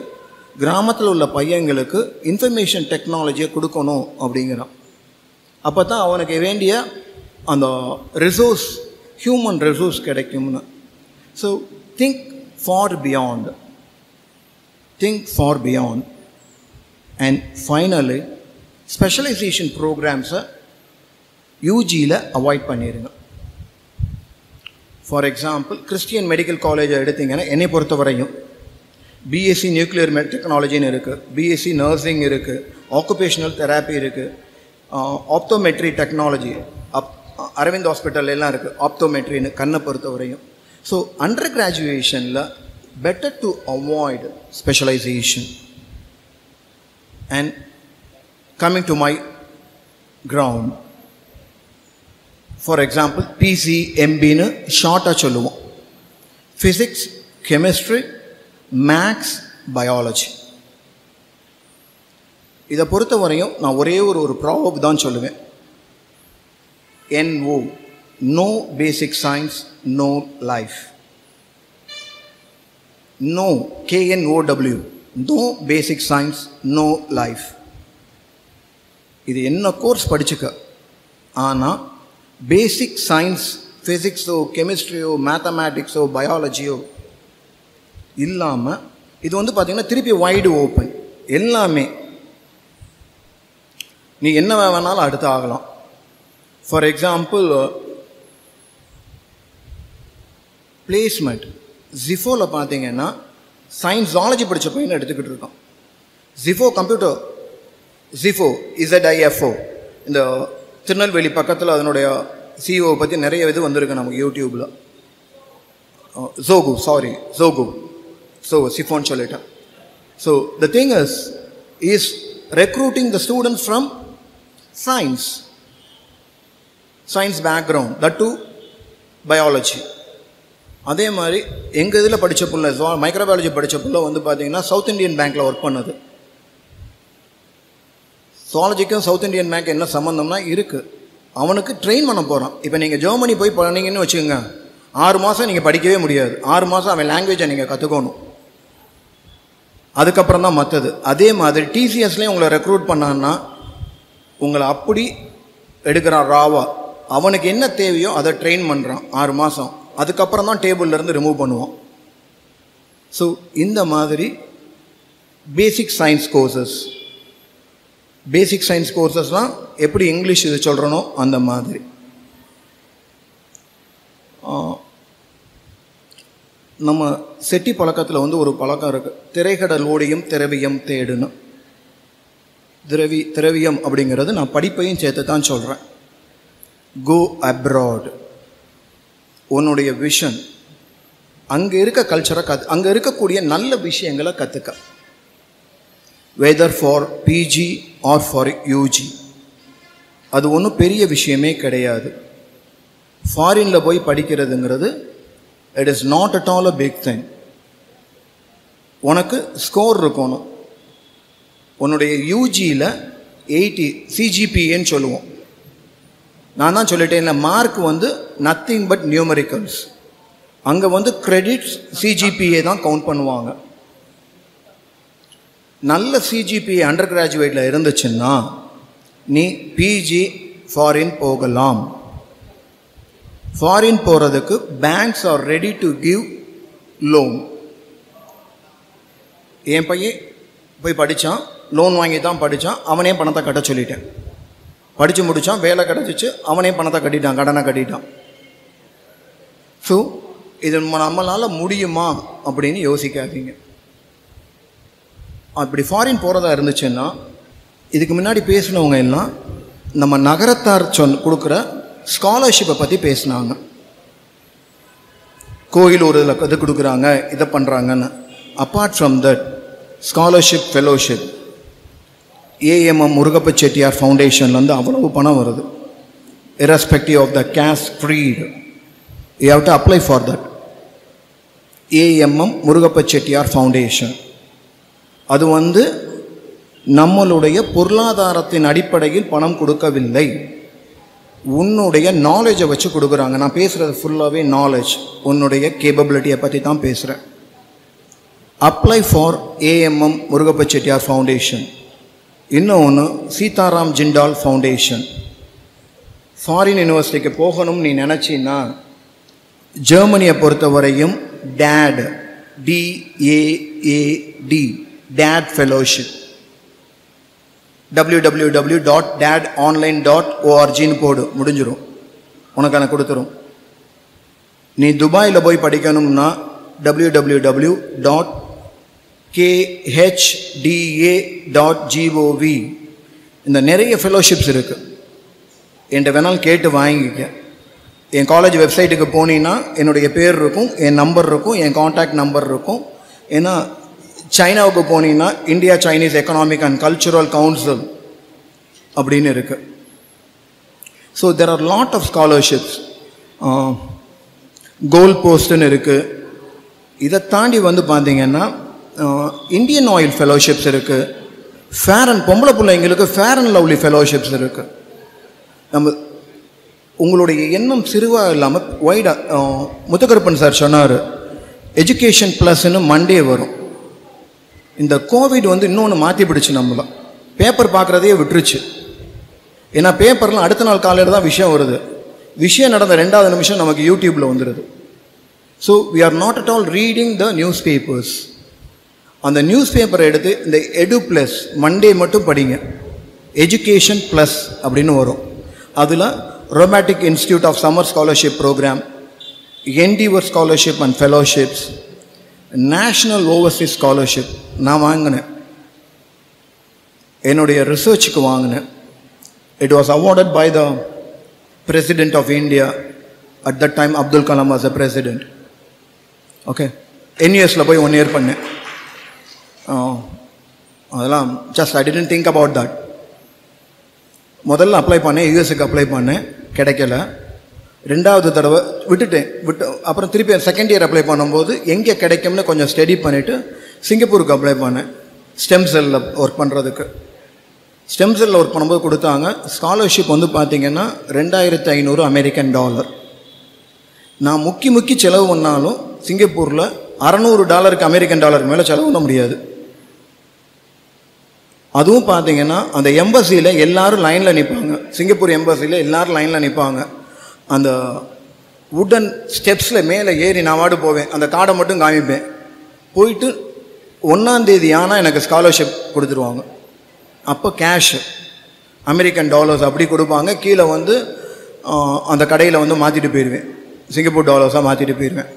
கிராமத்தில் உள்ள பையங்களுக்கு இன்ஃபர்மேஷன் டெக்னாலஜியை கொடுக்கணும் அப்படிங்கிறான். அப்போ தான் அவனுக்கு வேண்டிய அந்த ரிசோர்ஸ், ஹியூமன் ரிசோர்ஸ் கிடைக்கும்னு. So think for beyond, think for beyond. And finally specialisation ப்ரோக்ராம்ஸை யூஜியில் அவாய்ட் பண்ணிடுங்க. ஃபார் எக்ஸாம்பிள் கிறிஸ்டியன் மெடிக்கல் காலேஜை எடுத்திங்கன்னா என்னை பொறுத்த வரையும் பிஎஸ்சி நியூக்ளியர் டெக்னாலஜின்னு இருக்குது, பிஎஸ்சி நர்சிங் இருக்குது, ஆக்குபேஷனல் தெராப்பி இருக்குது, ஆப்தோமெட்ரி டெக்னாலஜி அரவிந்த் ஹாஸ்பிட்டல் எல்லாம் இருக்குது, ஆப்தோமெட்ரின்னு கண்ணை பொறுத்த வரையும். ஸோ அண்டர் கிராஜுவேஷனில் better to avoid specialisation. And coming to my ground, for example பிசிஎம்பின்னு ஷார்ட்டாக சொல்லுவோம். Physics, chemistry, maths, biology. இதை பொறுத்த வரையும் நான் ஒரே ஒரு ப்ராபப் தான் சொல்லுவேன். NO, no basic science, no life. No, KNOW, no basic science, no life. இது என்ன கோர்ஸ் படிச்சுக்க, ஆனால் பேசிக் சயின்ஸ், ஃபிசிக்ஸோ கெமிஸ்ட்ரியோ மேத்தமேட்டிக்ஸோ பயாலஜியோ இல்லாமல் இது வந்து பார்த்திங்கன்னா திருப்பி வைடு ஓப்பன். எல்லாமே நீ என்ன வேணாலும் அடுத்து ஆகலாம். ஃபார் எக்ஸாம்பிள் பிளேஸ்மெண்ட், ஜிஃபோவில் பார்த்தீங்கன்னா சயின்ஸாலஜி படித்த பையனை எடுத்துக்கிட்டு இருக்கோம். ஜிஃபோ கம்ப்யூட்டர், ஜிஃபோ ZIFO, இந்த திருநெல்வேலி பக்கத்தில் அதனுடைய சிஓ பற்றி நிறைய இது வந்திருக்கு நமக்கு யூடியூப்பில். ஜோகு சிஃபோன்னு சொல்லிட்டேன். So the thing is recruiting the students from science background, that to biology. அதே மாதிரி எங்கள் இதில் படித்த புள்ள, மைக்ரோபயாலஜி படித்த புள்ள வந்து பார்த்தீங்கன்னா சவுத் இண்டியன் பேங்க்கில் ஒர்க் பண்ணது. சுவாலஜிக்கும் சவுத் இண்டியன் பேங்க் என்ன சம்மந்தம்னா இருக்குது. அவனுக்கு ட்ரெயின் பண்ண போகிறான். இப்போ நீங்கள் ஜெர்மனி போய் பண்ணீங்கன்னு வச்சுக்கோங்க, 6 மாதம் நீங்கள் படிக்கவே முடியாது. 6 மாதம் அவன் லாங்குவேஜை நீங்கள் கற்றுக்கணும், அதுக்கப்புறம் தான் மற்றது. அதே மாதிரி டிசிஎஸ்லேயும் உங்களை ரெக்ரூட் பண்ணான்னா உங்களை அப்படி எடுக்கிறான் ராவா. அவனுக்கு என்ன தேவையோ அதை ட்ரெயின் பண்ணுறான் 6 மாதம், அதுக்கப்புறம் தான் டேபிள்லேருந்து ரிமூவ் பண்ணுவான். ஸோ இந்த மாதிரி பேசிக் சயின்ஸ் கோர்சஸ்லாம் எப்படி இங்கிலீஷ் இது சொல்கிறனோ அந்த மாதிரி. நம்ம செட்டி பழக்கத்தில் வந்து ஒரு பழக்கம் இருக்குது, திரைக்கடல் ஓடியும் திரவியம் தேடுன்னு. திரவியம் அப்படிங்கிறது நான் படிப்பையும் சேர்த்து தான் சொல்கிறேன். கோ அப்ராட், உன்னுடைய விஷன், அங்கே இருக்க கல்ச்சரை அங்கே இருக்கக்கூடிய நல்ல விஷயங்களை கற்றுக்க. Whether for PG or for UG, அது ஒன்றும் பெரிய விஷயமே கிடையாது. ஃபாரினில் போய் படிக்கிறதுங்கிறது it is not at all a big thing. உனக்கு ஸ்கோர் இருக்கணும். உன்னுடைய யூஜியில் 80 CGPAன்னு சொல்லுவோம். நான் தான் சொல்லிட்டேன் இல்லை, மார்க் வந்து நத்திங் பட் நியூமரிக்கல்ஸ். அங்கே வந்து கிரெடிட்ஸ் CGPA தான் கவுண்ட் பண்ணுவாங்க. நல்ல CGPA அண்டர் கிராஜுவேட்டில் இருந்துச்சுன்னா நீ பிஜி ஃபாரின் போகலாம். ஃபாரின் போகிறதுக்கு banks are ready to give loan. என் பையன் போய் படித்தான், லோன் வாங்கி தான் படித்தான், அவனே பணத்தை கட்ட சொல்லிட்டேன். படித்து முடித்தான், வேலை கிடச்சிச்சு, அவனே பணத்தை கட்டிட்டான், கடனை கட்டிட்டான். ஸோ இது நம்மளால் முடியுமா அப்படின்னு யோசிக்காதீங்க. அப்படி ஃபாரின் போகிறதா இருந்துச்சுன்னா, இதுக்கு முன்னாடி பேசினவங்க எல்லாம் நம்ம நகரத்தார் கொடுக்குற ஸ்காலர்ஷிப்பை பற்றி பேசினாங்க. கோயில் ஒரு இதில் இது கொடுக்குறாங்க, இதை பண்ணுறாங்கன்னு. Apart from that scholarship fellowship AMM Murugappa Chettiar ஃபவுண்டேஷன்லேருந்து அவ்வளவு பணம் வருது. irrespective of the caste creed, you have to apply for that. AMM Murugappa Chettiar foundation அது நம்மளுடைய பொருளாதாரத்தின் அடிப்படையில் பணம் கொடுக்கவில்லை, உன்னுடைய நாலேஜை வச்சு கொடுக்குறாங்க. நான் பேசுகிறது ஃபுல்லாகவே நாலேஜ், உன்னுடைய கேப்பபிலிட்டியை பற்றி தான் பேசுகிறேன். Apply for AMM Murugappa Chettiar foundation. இன்னொன்று சீதாராம் ஜிண்டால் ஃபவுண்டேஷன். ஃபாரின் யூனிவர்சிட்டிக்கு போகணும்னு நீ நினச்சின்னா ஜெர்மனியை பொறுத்தவரையும் டேட் DAAD டேட் ஃபெலோஷிப் www.dadonline.orgன்னு போடு, முடிஞ்சிடும், உனக்கான கொடுத்துரும். நீ துபாயில் போய் படிக்கணும்னா www.khda.gov. இந்த நிறைய ஃபெலோஷிப்ஸ் இருக்குது, என்கிட்ட வேணாலும் கேட்டு வாங்கிக்க. என் காலேஜ் வெப்சைட்டுக்கு போனீங்கன்னா என்னுடைய பேர் இருக்கும், என் நம்பர் இருக்கும், என் காண்டாக்ட் நம்பர் இருக்கும். ஏன்னா சைனாவுக்கு போனீங்கன்னா India Chinese economic and cultural council அப்படின்னு இருக்குது. So there are lot of scholarships. கோல் போஸ்ட்டுன்னு இருக்குது. இதை தாண்டி பார்த்தீங்கன்னா இந்தியன் ஆயில் ஃபெலோஷிப்ஸ் இருக்குது. பொம்பளை பிள்ளைங்களுக்கு ஃபேர் அண்ட் லவ்லி ஃபெலோஷிப்ஸ் இருக்குது. நம்ம உங்களுடைய எண்ணம் சிறுவாக இல்லாமல் வைடாக, முத்துக்கருப்பன் சார் சொன்னார் எஜுகேஷன் ப்ளஸ்ன்னு மண்டே வரும். இந்த கோவிட் இன்னொன்று மாற்றி பிடிச்சி நம்மள பேப்பர் பார்க்குறதையே விட்டுருச்சு. ஏன்னா பேப்பர்லாம் அடுத்த நாள் காலையில் தான் விஷயம் வருது, விஷயம் நடந்த 2வது நிமிஷம் நமக்கு யூடியூப்பில் வந்துடுது. So we are not at all reading the news papers. அந்த நியூஸ் பேப்பரை எடுத்து இந்த எடு ப்ளஸ் மண்டே மட்டும் படிங்க, எஜுகேஷன் ப்ளஸ் அப்படின்னு வரும். அதில் romantic institute of summer scholarship program, endeavour scholarship and fellowships, national overseas scholarship நான் வாங்கினேன், என்னுடைய ரிசர்ச்சுக்கு வாங்கினேன். It was awarded by the president of India at that time, Abdul Kalam was a president. Okay, NUSல போய் 1 year பண்ணேன். அதெல்லாம் just I didn't think about that. முதல்ல அப்ளை பண்ணேன், யூஎஸ்க்கு அப்ளை பண்ணேன், கிடைக்கல. 2வது தடவை விட்டு அப்புறம் திருப்பி 2nd year அப்ளை பண்ணும்போது எங்கே கிடைக்கும்னு கொஞ்சம் ஸ்டடி பண்ணிவிட்டு சிங்கப்பூருக்கு அப்ளை பண்ணேன் ஸ்டெம் செல்லில் ஒர்க் பண்ணுறதுக்கு. ஸ்டெம் செல்லில் ஒர்க் பண்ணும்போது கொடுத்தாங்க ஸ்காலர்ஷிப் பார்த்தீங்கன்னா $2500 அமெரிக்கன். நான் முக்கி செலவு பண்ணாலும் சிங்கப்பூரில் $600 அமெரிக்கன் மேலே செலவு பண்ண முடியாது. அதுவும் பார்த்தீங்கன்னா அந்த எம்பசியில் எல்லோரும் லைனில் நிற்பாங்க, சிங்கப்பூர் எம்பசியில் எல்லோரும் லைனில் நிற்பாங்க. அந்த வுடன் ஸ்டெப்ஸில் மேலே ஏறி நான் வாடு போவேன், அந்த கார்டை மட்டும் காமிப்பேன். போயிட்டு 1ஆம் தேதி ஆனால் எனக்கு ஸ்காலர்ஷிப் கொடுத்துருவாங்க. அப்போ கேஷ் அமெரிக்கன் டாலர்ஸ் அப்படி கொடுப்பாங்க. கீழே அந்த கடையில் மாற்றிட்டு போயிடுவேன், சிங்கப்பூர் டாலர்ஸாக மாற்றிட்டு போயிடுவேன்.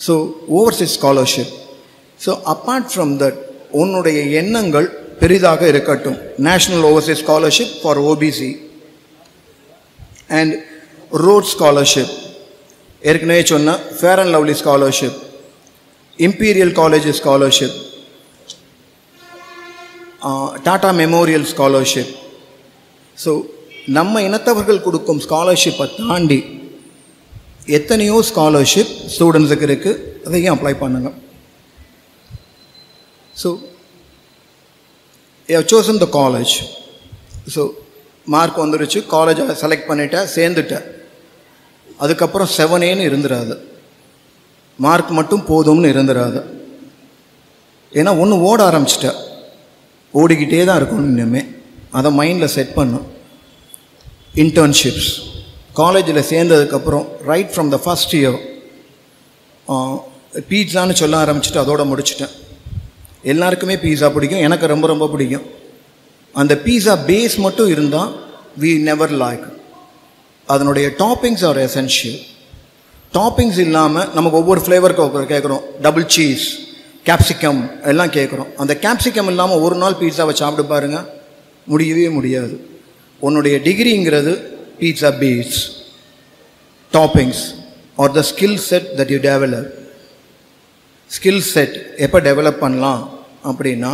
So overseas scholarship. So apart from that உன்னுடைய எண்ணங்கள் பெரிதாக இருக்கட்டும். National overseas scholarship for OBC and Rhodes scholarship, ஏற்கனவே சொன்ன fair and lovely scholarship, imperial college scholarship, Tata memorial scholarship. So நம்ம இனத்தவர்கள் கொடுக்கும் ஸ்காலர்ஷிப்பை தாண்டி எத்தனையோ ஸ்காலர்ஷிப் ஸ்டூடெண்ட்ஸுக்கு இருக்குது, அதையும் அப்ளை பண்ணுங்க. So I have chosen the college. So mark வந்துருச்சு, காலேஜை செலக்ட் பண்ணிட்டேன், சேர்ந்துட்டேன். அதுக்கப்புறம் 7Aன்னு இருந்துடாது, மார்க் மட்டும் போதும்னு இருந்துடாது. ஏன்னா ஒன்று ஓட ஆரம்பிச்சிட்டேன், ஓடிக்கிட்டே தான் இருக்கணும் இன்னுமே. அதை மைண்டில் செட் பண்ணும். இன்டர்ன்ஷிப்ஸ் காலேஜில் சேர்ந்ததுக்கப்புறம் right from the first year பீட்சான்னு சொல்ல ஆரம்பிச்சுட்டு அதோடு முடிச்சிட்டேன். எல்லாருக்குமே பீஸா பிடிக்கும், எனக்கு ரொம்ப ரொம்ப பிடிக்கும். அந்த பீஸா பேஸ் மட்டும் இருந்தால் வி நெவர் லைக். அதனுடைய டாப்பிங்ஸ் ஆர் எசென்ஷியல். டாப்பிங்ஸ் இல்லாமல் நமக்கு ஒவ்வொரு ஃப்ளேவருக்கு கேட்குறோம், டபுள் சீஸ், கேப்சிகம் எல்லாம் கேட்குறோம். அந்த கேப்சிகம் இல்லாமல் ஒரு நாள் பீஸாவை சாப்பிட்டு பாருங்கள், முடியவே முடியாது. உன்னுடைய டிகிரிங்கிறது pizza pizza's toppings are the skill set that you develop. Skill set எப்போ டெவலப் பண்ணலாம் அப்படின்னா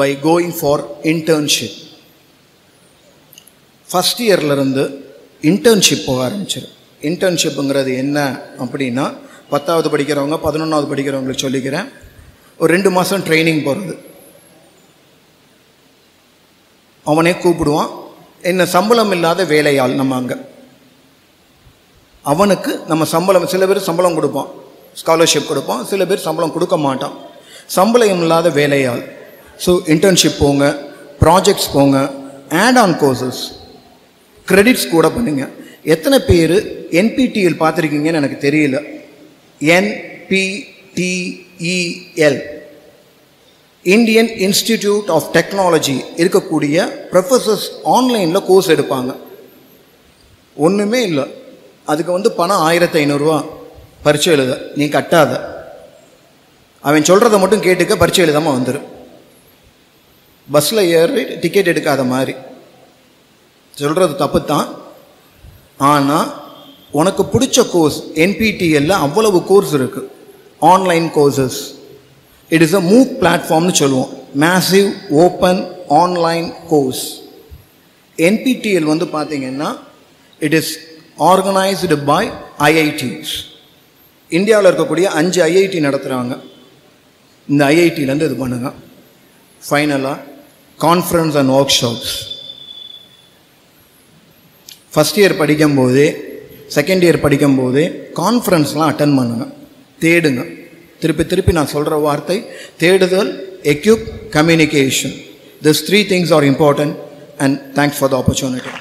by going for internship. First இயர்லேருந்து இன்டர்ன்ஷிப் போக ஆரம்பிச்சிடும். இன்டர்ன்ஷிப்புங்கிறது என்ன அப்படின்னா 10வது படிக்கிறவங்க 11வது படிக்கிறவங்களுக்கு சொல்லிக்கிறேன். ஒரு 2 மாதம் ட்ரைனிங் போகிறது. அவனே கூப்பிடுவான், என்ன சம்பளம் இல்லாத வேலையாள். நம்ம அங்கே அவனுக்கு நம்ம சம்பளம், சில பேர் சம்பளம் கொடுப்பான், ஸ்காலர்ஷிப் கொடுப்பான், சில பேர் சம்பளம் கொடுக்க மாட்டான். சம்பளம் இல்லாத வேலையாள். ஸோ இன்டர்ன்ஷிப் போங்க, ப்ராஜெக்ட்ஸ் போங்க, ஆட் ஆன் கோர்சஸ், கிரெடிட்ஸ் கூட பண்ணுங்க. எத்தனை பேர் என்பிடிஎல் பார்த்துருக்கீங்கன்னு எனக்கு தெரியல. NPTEL Indian institute of technology இருக்கக்கூடிய ப்ரொஃபஸர்ஸ் ஆன்லைனில் கோர்ஸ் எடுப்பாங்க. ஒன்றுமே இல்லை, அதுக்கு பணம் 1500 பரீட்சை எழுத. நீ கட்டாத, அவன் சொல்கிறத மட்டும் கேட்டுக்க, பரீட்சை எழுதாமல் வந்துடும். பஸ்ஸில் ஏறி டிக்கெட் எடுக்காத மாதிரி. சொல்கிறது தப்பு தான், ஆனால் உனக்கு பிடிச்ச கோர்ஸ் என்பிடிஎல்ல அவ்வளவு கோர்ஸ் இருக்குது, online courses. It is a MOOC பிளாட்ஃபார்ம்னு சொல்லுவோம், massive open online course. NPTEL பார்த்தீங்கன்னா it is organised by IITs. இந்தியாவில் இருக்கக்கூடிய 5 ஐஐடி நடத்துகிறாங்க. இந்த ஐஐடியிலேருந்து இது பண்ணுங்க. ஃபைனலாக conference and work shops. First year படிக்கும்போதே, செகண்ட் இயர் படிக்கும்போதே கான்ஃபரன்ஸ்லாம் அட்டன் பண்ணுங்க, தேடுங்க. திருப்பி திருப்பி நான் சொல்கிற வார்த்தை தேடுதல், equip, communication. This 3 things are important and thanks for the opportunity.